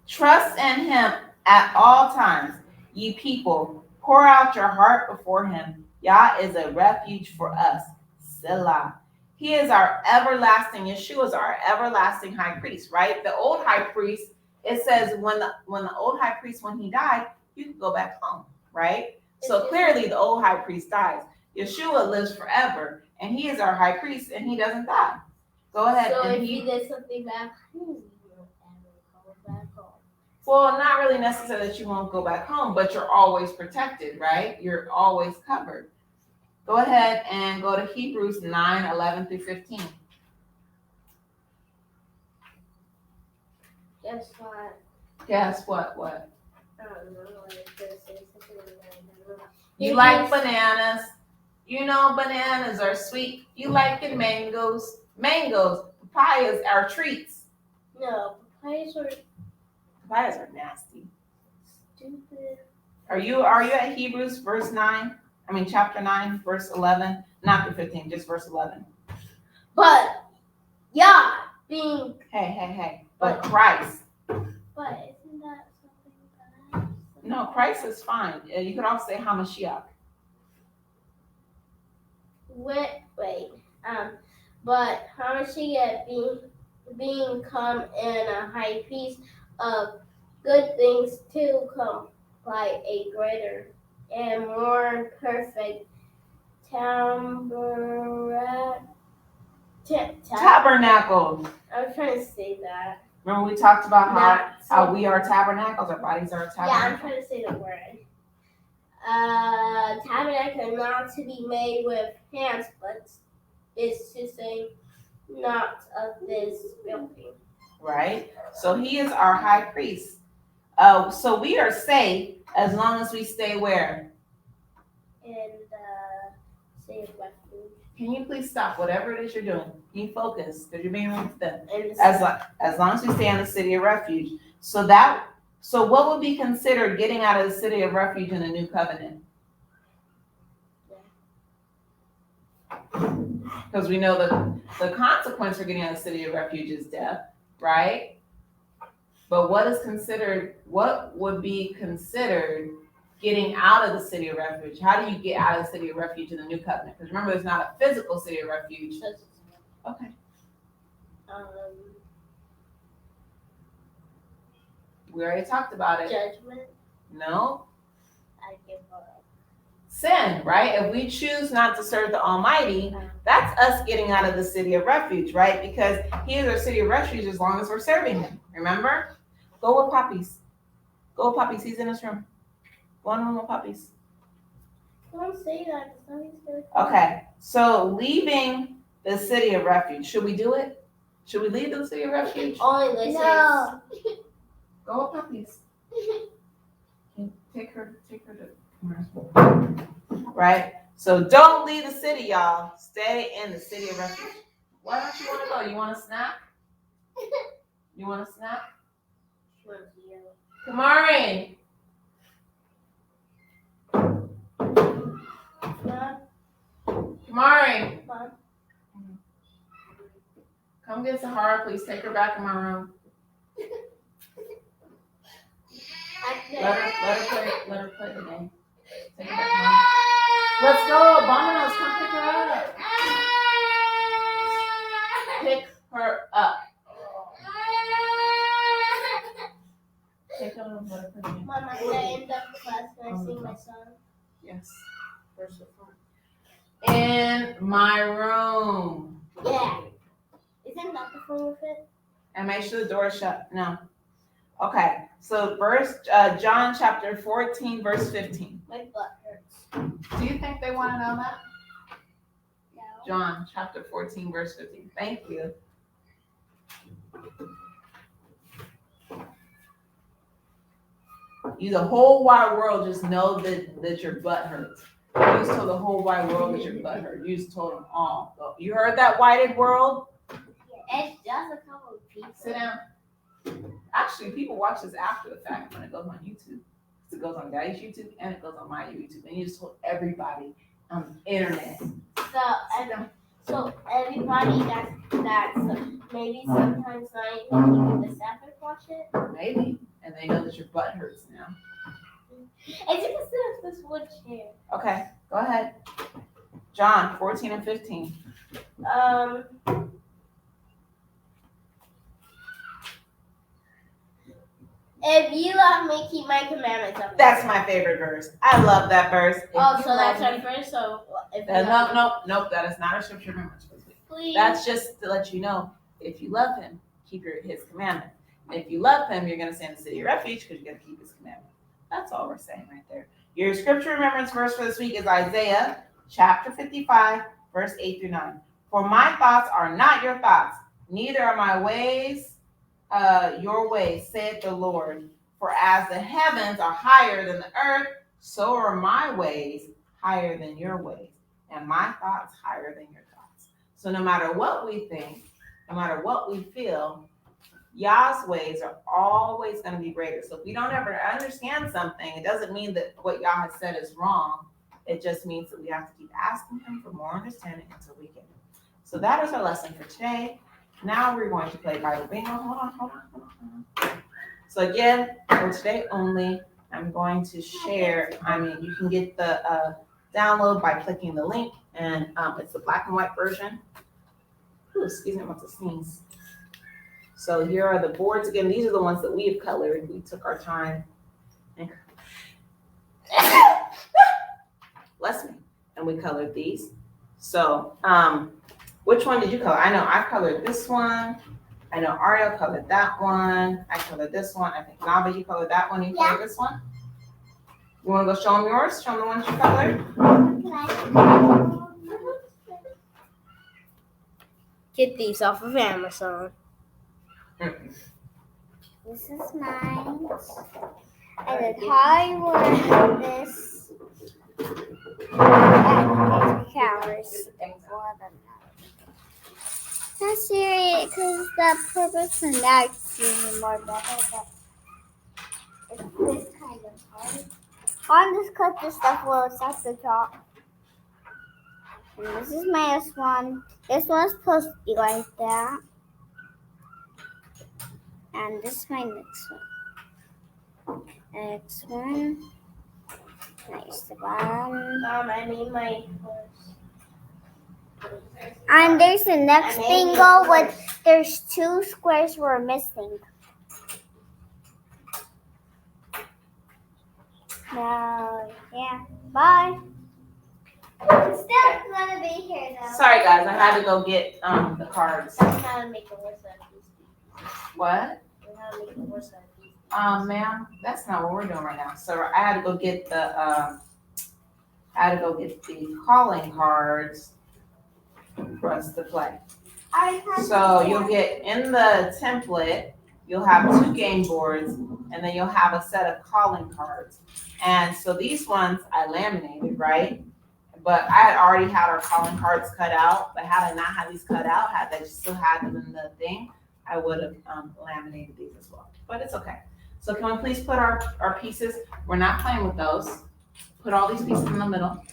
A: Trust in him at all times, ye people. Pour out your heart before him. Yah is a refuge for us. Selah. He is our everlasting, Yeshua is our everlasting high priest, right? The old high priest, it says when the old high priest, when he died, you could go back home, right? So clearly the old high priest dies. Yeshua lives forever, and he is our high priest, and he doesn't die. Go ahead.
C: So if he did something bad, he won't ever go back home.
A: Well, not really necessarily that you won't go back home, but you're always protected, right? You're always covered. Go ahead and go to Hebrews 9, 11 through 15.
C: Guess what?
A: Guess what? What?
C: I don't know. I was gonna say something like that.
A: You like bananas. You know bananas are sweet. You like the mangoes. Mangoes. Papayas are treats.
C: No, papayas
A: are nasty.
C: Stupid.
A: Are you at Hebrews chapter 9, verse 11? Not the 15, just verse 11.
C: But yeah, being
A: Hey. But Christ.
C: But isn't that something bad?
A: No, Christ is fine. You could also say Hamashiach.
C: Wait. But Hamashiach being come in a high priest of good things to come by a greater and more perfect
A: Tabernacle.
C: I was trying to say that.
A: Remember we talked about how we are tabernacles, our bodies are tabernacles.
C: Yeah, I'm trying to say the word. Tabernacle not to be made with hands, but is to say not of this building.
A: right? So he is our high priest. So we are safe as long as we stay where?
C: In the city of refuge.
A: Can you please stop whatever it is you're doing? Can you focus? Because you're being really stiff.
C: In the
A: As long as we stay in the city of refuge. So what would be considered getting out of the city of refuge in the new covenant? Because we know the consequence for getting out of the city of refuge is death, right? But what would be considered getting out of the city of refuge? How do you get out of the city of refuge in the new covenant? Because remember, there's not a physical city of refuge. Okay. We already talked about it.
C: Judgment.
A: No.
C: I give up.
A: Sin, right? If we choose not to serve the Almighty, that's us getting out of the city of refuge, right? Because he is our city of refuge as long as we're serving him. Remember? Go with Poppies. Go with Poppies. He's in this room. Go in the room with Poppies.
C: Don't say that.
A: Okay. So leaving the city of refuge. Should we do it? Should we leave the city of refuge?
C: Only listen.
B: No.
A: Go with Poppies. Take her to right? So don't leave the city, y'all. Stay in the city of refuge. Why don't you want to go? You want a snack? You want a snack? Kamari. Kamari. Come get Sahara, please. Take her back in my room. Let her play the game. Take her back home. Let's go, Bombos, come pick her up. Pick her up. Take her up, let her play the game.
C: Mom, I end up class when I sing my song.
A: Yes. First in my room.
C: Yeah. Isn't that the phone with it?
A: And make sure the door is shut. No. Okay. So John chapter 14, verse 15.
C: My butt hurts.
A: Do you think they want to know that?
C: No.
A: John chapter 14, verse 15. Thank you. You, the whole wide world, just know that your butt hurts. You just told the whole wide world that your butt hurts. You just told them all. You heard that, whited world?
C: It's just a couple of people.
A: Sit down. Actually, people watch this after the fact when it goes on YouTube. It goes on Daddy's YouTube and it goes on my YouTube. And you just told everybody on the internet.
C: So everybody that's maybe sometimes not even keeping the Sabbath watch it.
A: Maybe. And they know that your butt hurts now.
C: It's because of this wood chair.
A: Okay, go ahead. John 14 and 15.
C: If you love me, keep my commandments.
A: That's my favorite verse. I love that verse.
C: Oh, so that's our first. So if
A: Nope. That is not a scripture remembrance verse.
C: please.
A: That's just to let you know, if you love him, keep his commandment. And if you love him, you're going to stay in the city of refuge because you're going to keep his commandment. That's all we're saying right there. Your scripture remembrance verse for this week is Isaiah chapter 55, verse 8 through 9. For my thoughts are not your thoughts, neither are my ways your ways, saith the Lord. For as the heavens are higher than the earth, so are my ways higher than your ways, and my thoughts higher than your thoughts. So no matter what we think, no matter what we feel, Yah's ways are always going to be greater. So if we don't ever understand something, it doesn't mean that what Yah has said is wrong. It just means that we have to keep asking him for more understanding until we get it. So that is our lesson for today. Now we're going to play Bible Bingo. Hold on. So again, for today only, I'm going to share. You can get the download by clicking the link, and it's the black and white version. Ooh, excuse me, I'm about to sneeze. So here are the boards again. These are the ones that we have colored. We took our time. Bless me. And we colored these. So which one did you color? I know I colored this one. I know Ariel colored that one. I colored this one. I think Nava, you colored that one. You colored this one. You want to go show them yours? Show them the ones you colored.
C: Get these off of Amazon.
B: This is mine. And then Hollywood this. And it counts. Not serious, because the purpose and that is more better, but it's this kind of hard. I'll just cut this stuff while it's at the top. And this is my S one. This one's supposed to be like that. And this is my next one. Next one. Nice one.
C: I need my
B: And there's the next bingo with there's 2 squares we're missing. Now, yeah. Bye. It's still gonna be here though.
A: Sorry guys, I had to go get the cards.
C: That's how to make a worse out of these pieces.
A: What?
C: That's how to make a worse out of these pieces.
A: Ma'am, that's not what we're doing right now. So I had to go get the calling cards for us to play. So you'll get in the template, you'll have 2 game boards, and then you'll have a set of calling cards. And so these ones I laminated, right? But I had already had our calling cards cut out. But had I not had these cut out, had I still had them in the thing, I would have laminated these as well. But it's okay. So can we please put our pieces? We're not playing with those. Put all these pieces in the middle.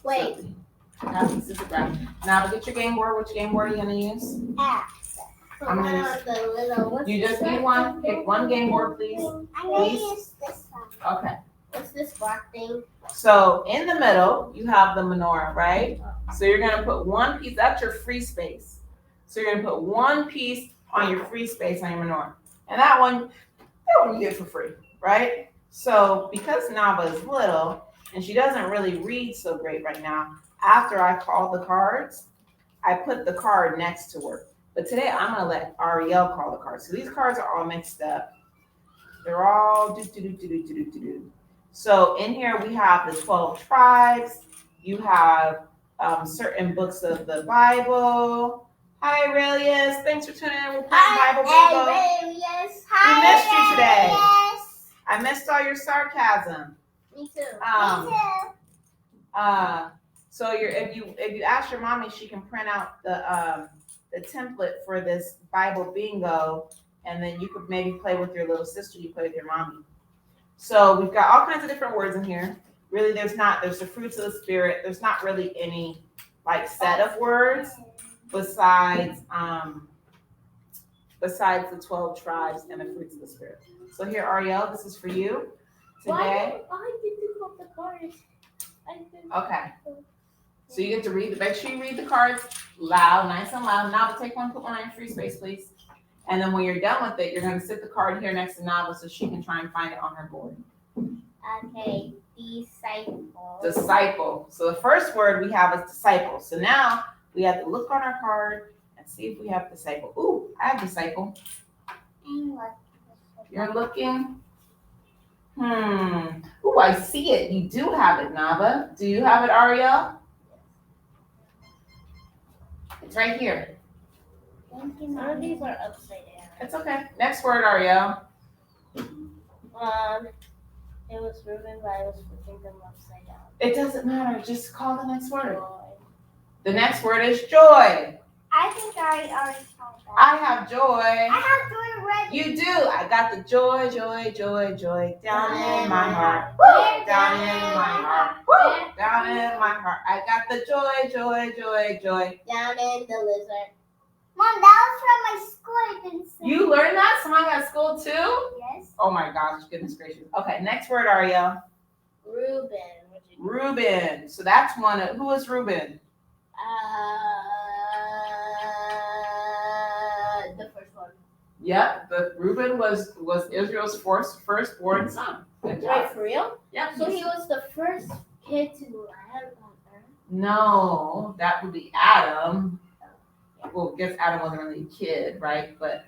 C: Wait.
A: Now pieces of ground. Now get your game board. Which game board are you gonna use?
C: I'm gonna use the little.
A: You just need one. Pick one game board, please.
B: I'm gonna use this one.
A: Okay.
C: What's this black thing?
A: So in the middle, you have the menorah, right? So you're gonna put one piece. That's your free space. So you're gonna put one piece on your free space on your menorah, and that one you get for free, right? So because Nava is little and she doesn't really read so great right now, after I call the cards, I put the card next to her. But today I'm gonna let Ariel call the cards. So these cards are all mixed up. They're all do. So in here we have the 12 tribes. You have certain books of the Bible. Hi Aurelius, thanks for tuning in. We're playing Bible Bingo.
C: Yes.
A: We missed you today. I missed all your sarcasm.
C: Me too.
B: Me too.
A: So if you ask your mommy, she can print out the template for this Bible bingo, and then you could maybe play with your little sister. You play with your mommy. So we've got all kinds of different words in here. Really, there's the fruits of the spirit. There's not really any like set of words besides the 12 tribes and the fruits of the spirit. So here, Ariel, this is for you today.
C: Why did you put the cards?
A: Okay. So you get to read. Make sure you read the cards loud, nice and loud. Nava, take one, put one on your free space, please. And then when you're done with it, you're going to sit the card here next to Nava so she can try and find it on her board.
C: Okay, disciple.
A: Disciple. So the first word we have is disciple. So now we have to look on our card and see if we have disciple. Ooh, I have disciple. You're looking. Ooh, I see it. You do have it, Nava. Do you have it, Ariel? It's right here.
B: Thank you,
C: Some of
B: Mom.
C: these are upside down.
A: It's okay. Next word, Ariel.
C: It was Reuben, but I was flipping them upside down.
A: It doesn't matter. Just call the next word.
C: Joy.
A: The next word is joy.
B: I think I already called that.
A: I have joy.
B: I have joy ready.
A: You do. I got the joy, joy, joy, joy down in my heart.
B: Woo!
A: Down in my heart. Woo! Down in my heart. I got the joy, joy, joy, joy.
C: Down in the lizard.
B: Mom, that was from my school. I didn't say.
A: You learned that song at school too?
B: Yes.
A: Oh my gosh, goodness gracious. Okay, next word, Ariel.
C: Reuben.
A: Reuben. So that's one. Who is Reuben?
C: The first one.
A: Yep, but Reuben was Israel's firstborn son. Good job.
C: Wait, for real?
A: Yep.
C: So he was the first kid to land on Earth?
A: No, that would be Adam. Well, I guess Adam wasn't really a kid, right? But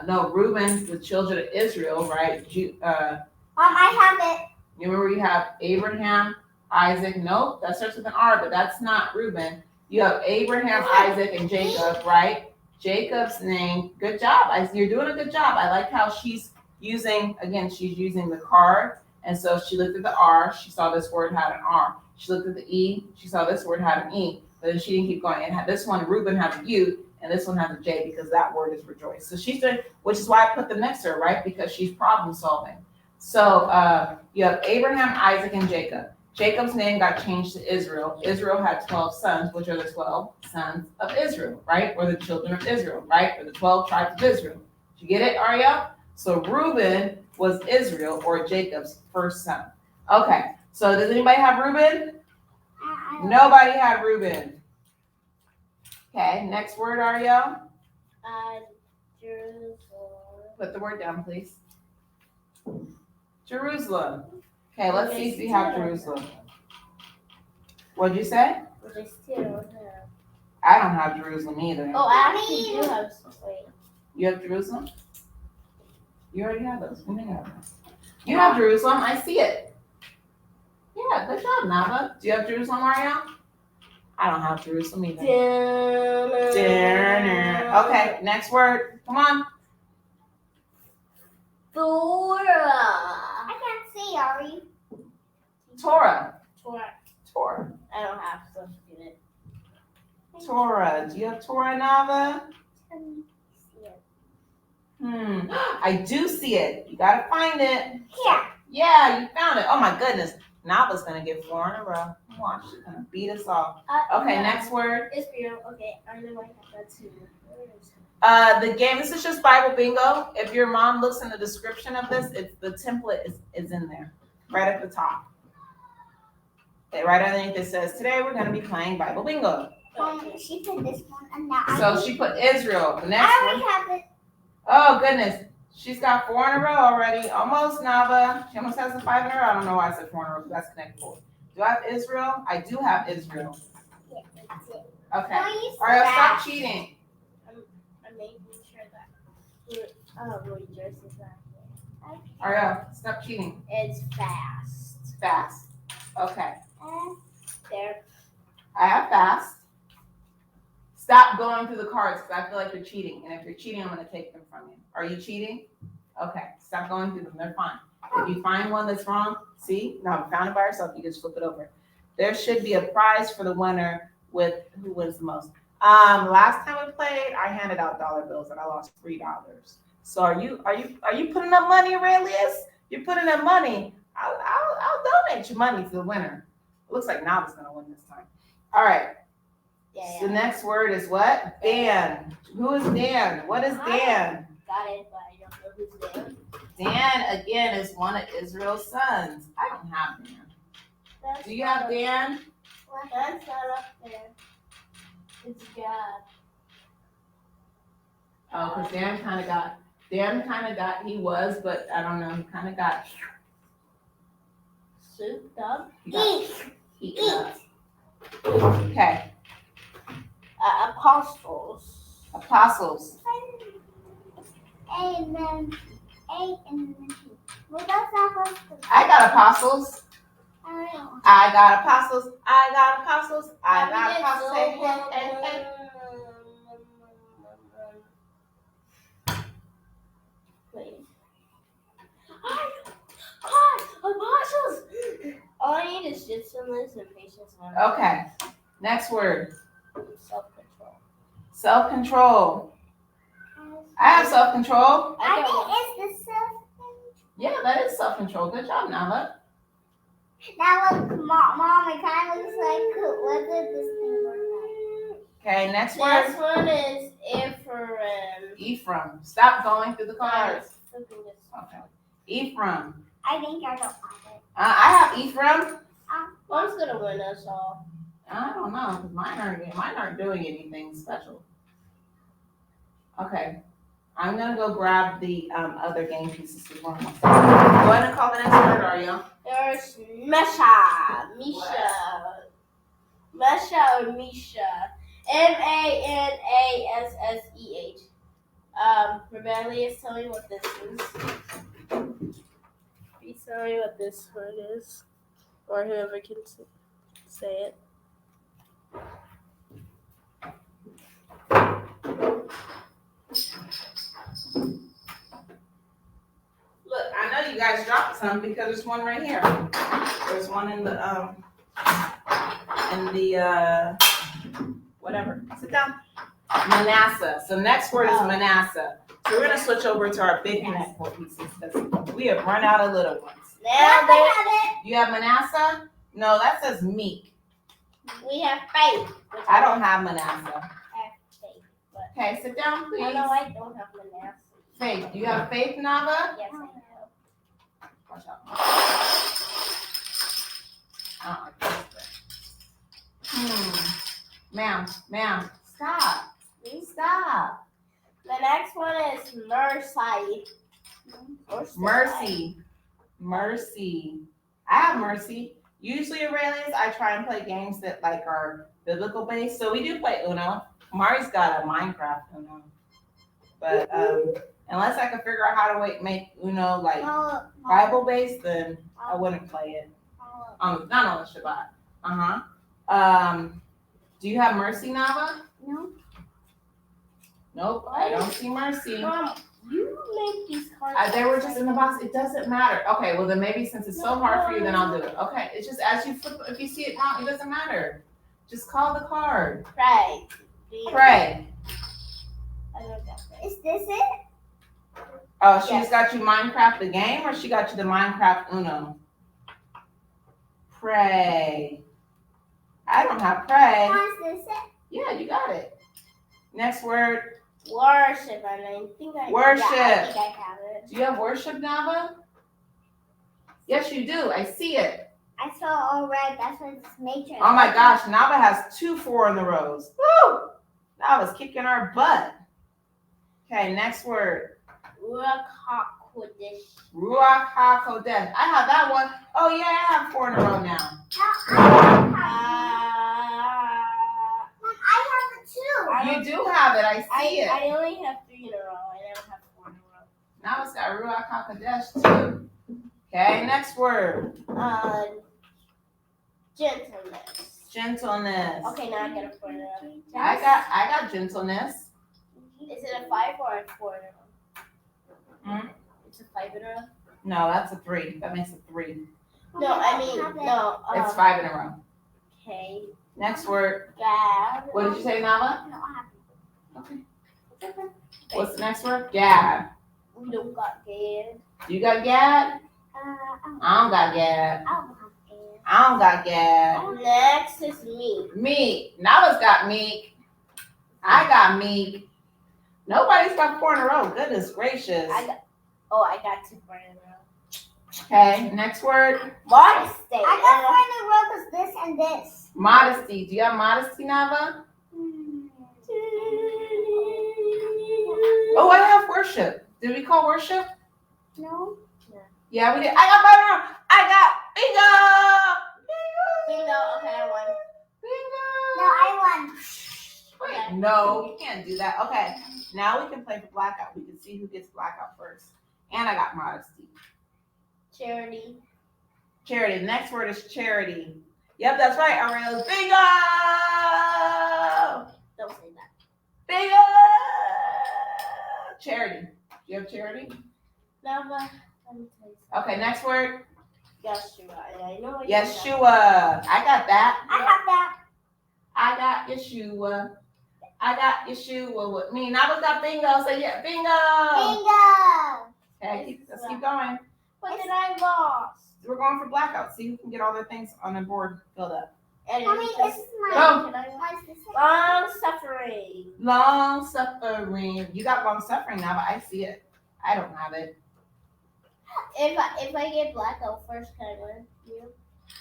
A: no, Reuben, the children of Israel, right?
B: Mom, I have it.
A: You remember you have Abraham, Isaac. Nope, that starts with an R, but that's not Reuben. You have Abraham, Isaac, and Jacob, right? Jacob's name. Good job. You're doing a good job. I like how she's using the card. And so she looked at the R. She saw this word had an R. She looked at the E. She saw this word had an E. But then she didn't keep going. And this one, Reuben, had a U. And this one has a J because that word is rejoice. So she's doing, which is why I put them next to her, right? Because she's problem solving. So you have Abraham, Isaac, and Jacob. Jacob's name got changed to Israel. Israel had 12 sons, which are the 12 sons of Israel, right? Or the children of Israel, right? Or the 12 tribes of Israel. Did you get it, Ariel? So Reuben was Israel, or Jacob's first son. Okay, so does anybody have Reuben? Nobody had Reuben. Okay, next word, Ariel.
C: Jerusalem.
A: Put the word down, please. Jerusalem. Okay, let's see if we have Jerusalem. What'd you say? I don't have Jerusalem either.
C: Oh, I actually do have. Wait.
A: You have Jerusalem? You already have those. We have those. You have Jerusalem. I see it. Yeah, good job, Nava. Do you have Jerusalem, Mario? I don't have Jerusalem either. Okay, next word. Come on.
C: Torah.
B: I can't see, Ari.
A: Torah.
C: Torah. I don't have stuff in it.
A: Torah. Do you have Torah, Nava? I do see it. You gotta find it.
B: Yeah.
A: Yeah, you found it. Oh my goodness. Nava's gonna get 4 in a row. Watch, she's gonna beat us all. Okay, next word.
C: Israel. Okay, I know I have that too.
A: The game, this is just Bible bingo. If your mom looks in the description of this, it's the template is in there, right at the top. Okay, right underneath it says, today we're gonna be playing Bible bingo.
B: She put this one and that.
A: So she put Israel. The next
B: I
A: one.
B: already have it.
A: Oh goodness. She's got 4 in a row already. Almost, Nava. She almost has a 5 in a row. I don't know why I said 4 in a row, because that's connected forward. Do I have Israel? I do have Israel.
B: Yeah, that's it.
A: Okay. All right, stop cheating.
C: I'm making sure that. Rejoice is not here.
A: Ariel, stop cheating.
C: It's fast.
A: Fast. Okay.
C: There.
A: I have fast. Stop going through the cards because I feel like you're cheating. And if you're cheating, I'm going to take them from you. Are you cheating? Okay. Stop going through them. They're fine. If you find one that's wrong, see? Now, found it by yourself. You just flip it over. There should be a prize for the winner with who wins the most. Last time we played, I handed out dollar bills and I lost $3. So are you putting up money, Aurelius? You're putting up money. I'll donate your money to the winner. It looks like Nava's gonna win this time. All right.
C: Yeah.
A: The next word is what? Dan. Who is Dan? What is Dan?
C: Got it, but I don't know who's there.
A: Dan again is one of Israel's sons. I don't have Dan. Do you have Dan?
C: That's not up there. It's God.
A: Oh, because Dan kind of got, he was, but I don't know, he kind of got
C: Souped up.
A: Eat up. Okay. Apostles.
B: Amen. Well, that's not supposed to.
A: I got apostles.
B: I don't.
A: I got apostles. I got apostles. I got apostles. Hey, hey, hey, hey.
C: Wait. Apostles! All I need is gentleness and patience.
A: Okay. Next word.
C: Self-control.
A: Self-control. I have self-control.
B: I think it's the self.
A: Yeah, that is self-control. Good job, Nava.
B: That looks, Mom, it kind of looks like, what did this thing look like?
A: Okay, next
C: Next
A: word.
C: one is Ephraim.
A: Ephraim. Stop going through the cards. Okay. Ephraim.
B: I think I don't have it.
A: I have Ephraim.
C: One's gonna win us all.
A: I don't know, because mine aren't doing anything special. Okay. I'm gonna go grab the other game pieces. Go ahead and call the next word, Ariel.
C: There's Mesha. Mesha or Misha. MANASSEH. Rebellious, tell me what this is. Please tell me what this word is. Or whoever can say it.
A: Look, I know you guys dropped some because there's one right here. There's one in the whatever. Sit down. Manasseh. So next word is Manasseh. So we're gonna switch over to our big connect pieces because we have run out of little ones.
C: Now
A: You have Manasseh? No, that says meek.
C: we have faith.
A: I don't have Manasseh.
C: have faith.
A: Okay, sit down, please.
C: Oh, no, I don't have Manasseh.
A: Faith. Do you have faith, Nava?
C: Yes, I do.
A: Watch out. I don't like this. Ma'am, stop. Please stop.
C: The next one is
A: Mercy. I have mercy. Usually Israelis, I try and play games that like are biblical based. So we do play Uno. Mari's got a Minecraft Uno. But unless I can figure out how to make Uno like Bible based, then I wouldn't play it. Not on the Shabbat. Do you have mercy, Nava?
B: No.
A: Nope, I don't see mercy.
C: Mom, you make these cards.
A: They were just in the box. It doesn't matter. Okay, well then maybe since it's so hard for you, then I'll do it. Okay, it's just as you flip. If you see it wrong, it doesn't matter. Just call the card.
C: Pray.
A: Pray.
C: I don't got that.
B: Is this it?
A: Oh, she's got you Minecraft the game, or she got you the Minecraft Uno? Pray. I don't have pray.
B: Is this it?
A: Yeah, you got it. Next word.
C: Worship, and I think I
A: Worship.
C: Yeah, I think I have it.
A: Do you have worship, Nava? Yes, you do. I see it.
B: I saw all red. That's what it's matrix.
A: Oh my gosh, Nava has 2 4 in the rows. Woo! Nava's kicking our butt. Okay, next word.
C: Ruach HaKodesh.
A: Ruach HaKodesh. I have that one. Oh yeah, I have 4 in a row now.
B: I have it too.
A: You do have it. I see it.
C: I only have 3 in a row. I don't have 4 in a row.
A: Now it's got Ruach HaKodesh too. Okay, next word. Gentleness.
C: Okay, now I got a 4 in a row.
A: I got gentleness.
C: Is it a 5 or a 4 in a row?
A: Hmm?
C: It's a 5 in a row?
A: No, that's a 3. That makes it 3.
C: No, I mean, no.
A: It's 5 in a row.
C: Okay.
A: Next word.
C: Gad.
A: What did you say, Nava?
B: No, I have it.
A: Okay. What's the next word? Gad.
C: We don't got Gad.
A: You got Gad? I don't got Gad. I don't got Gad.
C: Next is Meek.
A: Meek. Nava's got Meek. I got Meek. Nobody's got 4 in a row. Goodness gracious.
C: I got 2 4 in a row.
A: Okay, next word.
C: Modesty.
B: I got 4 in a row because this and this.
A: Modesty. Do you have modesty, Nava? Oh, I have worship. Did we call worship?
B: No.
A: Yeah, we did. I got 5 in a row. I got bingo.
C: Bingo. Okay, I won.
A: Bingo.
B: No, I won.
A: Wait, no, you can't do that. Okay, now we can play for blackout. We can see who gets blackout first. And I got modesty.
C: Charity.
A: Charity. Next word is charity. Yep, that's right, Aurelio. Bingo!
C: Don't say that.
A: Bingo! Charity. Do you have charity?
C: Now, let me tell you something.
A: Okay, next word.
C: Yeshua. I know I
A: Yeshua. I got that.
B: I have that.
A: I got Yeshua. I got Yeshua with me. Now we got bingo. Say yeah, bingo.
B: Bingo.
A: Okay, let's keep going.
C: But then I lost.
A: We're going for blackout. See who can get all their things on the board filled up.
C: And
B: Mommy, this is
A: Go.
B: mine.
C: What's
B: this?
C: long suffering.
A: Long suffering. You got long suffering now, but I see it. I don't have it.
C: If I get blackout first, can I win?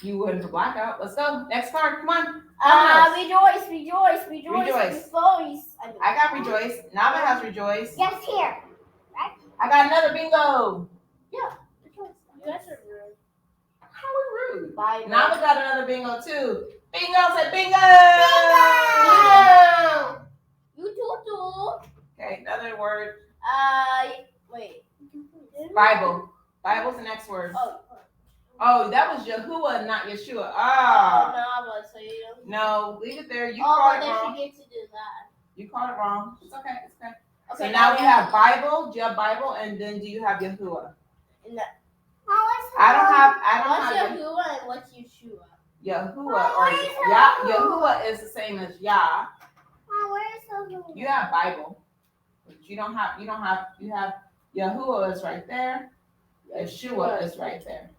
A: You wouldn't for blackout. Let's go. Next card. Come on.
C: Rejoice.
A: Rejoice.
C: I
A: got rejoice. Nava has rejoice.
B: Yes, here.
A: I got another bingo.
C: You guys are rude.
A: How are we rude?
C: Bye.
A: Nava got another bingo too. Bingo. Say bingo.
C: You too.
A: Okay, another word.
C: Wait.
A: Bible. Bible's the next word. Oh, that was Yahuwah, not Yeshua.
C: Nava, so you don't.
A: No, leave it there. You called it
C: then
A: wrong.
C: she gets to do that.
A: You called it wrong. It's okay. It's okay. So now we have Bible. Do you have Bible? And then do you have Yahuwah? I don't
C: What's
A: have
C: Yahuwah and what's Yeshua?
A: Yahuwah or Yahuwah is the same as Yah.
B: Where's Yahuwah?
A: You have Bible. But you have Yahuwah is right there. Yeshua is right there.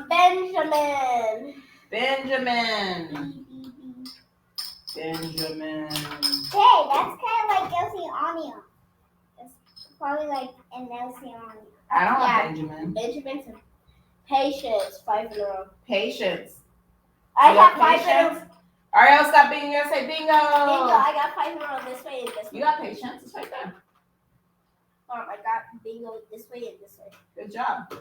C: Benjamin.
A: Benjamin.
B: Hey, that's kind of like Oceania. It's probably like an Oceania.
A: I don't have Benjamin.
C: Benjamin's patience, 5 in a row.
A: Patience.
C: I
A: You
C: have
A: got
C: 5 in a row.
A: patience? Ariel, stop being here. Say bingo.
C: Bingo, I got 5 in a row this way and this way.
A: You got patience. It's right there.
C: I got bingo this way and this way.
A: Good job.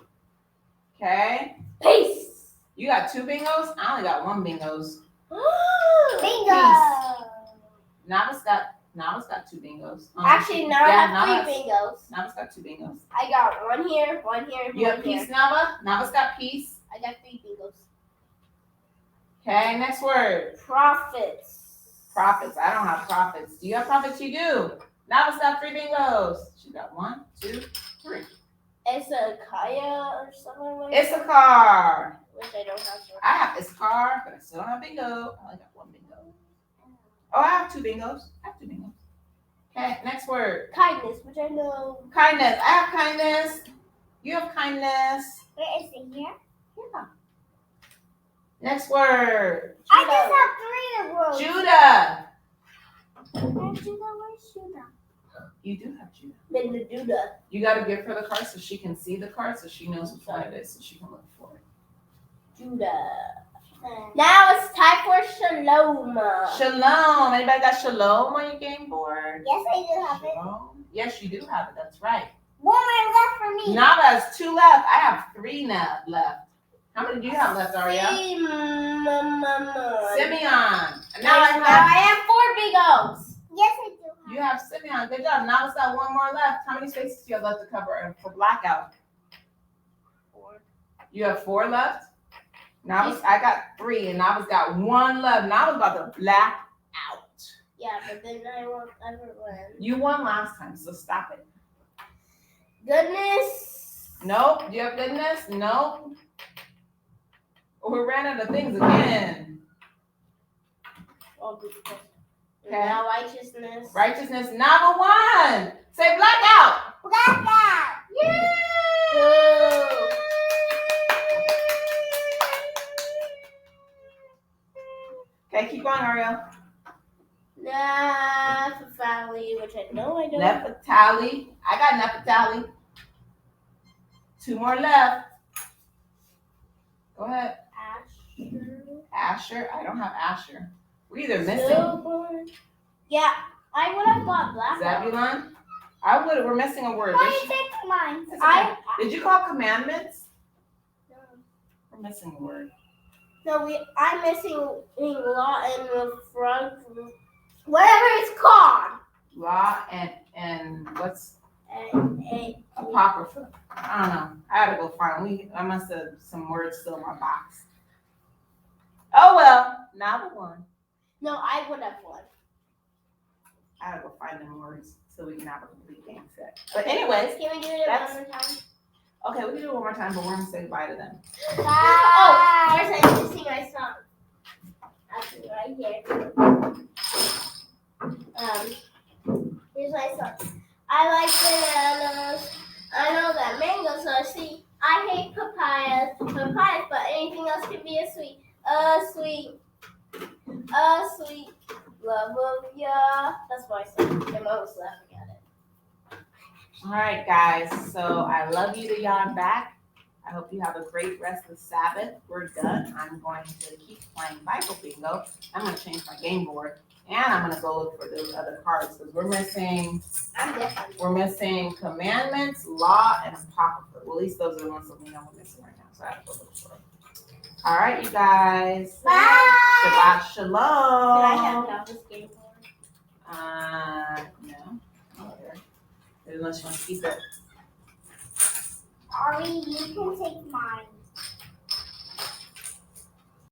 A: Okay.
C: Peace.
A: You got 2 bingos? I only got 1 bingos.
B: Bingo!
A: Nava's got 2 bingos.
C: Actually, now I have 3 bingos.
A: Nava's got 2 bingos.
C: I got 1 here, 1 here, 1
A: You have
C: here.
A: peace, Nava? Nava's got peace.
C: I got 3 bingos.
A: Okay, next word.
C: Prophets.
A: Prophets. I don't have prophets. Do you have prophets? You do. Nava's got 3 bingos. She got 1, 2, 3.
C: Issachar or something like that.
A: Issachar.
C: Which I don't have.
A: I have Issachar, but I still don't have bingo. I only got 1 bingo. Oh, I have 2 bingos. Okay, next word.
C: Kindness, which I know.
A: Kindness. I have kindness. You have kindness.
B: Where is it here?
A: Yeah. Next word.
B: I just have 3 of those.
A: Judah.
B: Where's Judah? Where's Judah?
A: You do have Judah.
C: Judah.
A: You got to give her the card so she can see the card so she knows which one it is so she can look for it.
C: Judah. Now it's time for Shalom.
A: Shalom. Anybody got Shalom on your game board?
B: Yes, I do have it.
A: Shalom. Yes, you do have it. That's right.
B: 1 more left for me.
A: Nava has 2 left. I have 3 now left. How many do you have left, Aria?
C: Simeon.
A: Now
C: I have 4 bigos.
B: Yes, I do have
A: you have Simeon. Good job. Nava's got 1 more left. How many spaces do you have left to cover for blackout?
C: 4.
A: You have 4 left? I got 3 and Nava's got 1 left. Nava's about to black out.
C: Yeah, but then I won't ever win.
A: You won last time, so stop it.
C: Goodness.
A: Nope. Do you have goodness? Nope. We ran out of things again.
C: Okay.
A: Okay.
C: Now righteousness.
A: Righteousness. Nava won. Say blackout.
B: Blackout.
C: Woo.
A: Okay, keep going, Ariel.
C: Naphtali, which I know I don't.
A: Naphtali. I got Naphtali. 2 more left. Go ahead. Asher. I don't have Asher. We're either missing.
C: Stillborn. Yeah, I would have got black.
A: Zebulon. We're missing a word.
B: Why did you take mine?
A: It's okay. Did you call commandments?
C: No.
A: We're missing a word.
C: No, I'm missing law and the front, whatever it's called.
A: Law and what's
C: And
A: apocrypha? I don't know. I gotta go find. I must have some words still in my box. Oh well, now the one.
C: no, I would have won.
A: I gotta go find them words so we can have a complete game set. But anyways,
C: Can we do it
A: that's-
C: one more time?
A: okay, we can do it one more time, but we're gonna say goodbye to them.
C: Oh, first I need to sing my song. Actually, right here. Here's my song. I like bananas. I know that mangoes are sweet. I hate papayas, but anything else can be a sweet love of ya. That's my song. And Mom was laughing at it.
A: All right, guys. So I love you to y'all. I'm back. I hope you have a great rest of Sabbath. We're done. I'm going to keep playing Bible Bingo. I'm going to change my game board. And I'm going to go look for those other cards because we're missing commandments, law, and apocrypha. Well, at least those are the ones that we know we're missing right now. So I have to go look for them. All right, you guys.
B: Bye.
A: Shabbat shalom.
C: Can I have Java's game board?
A: No. Okay. Unless you want to keep it.
B: Ari, you can take mine.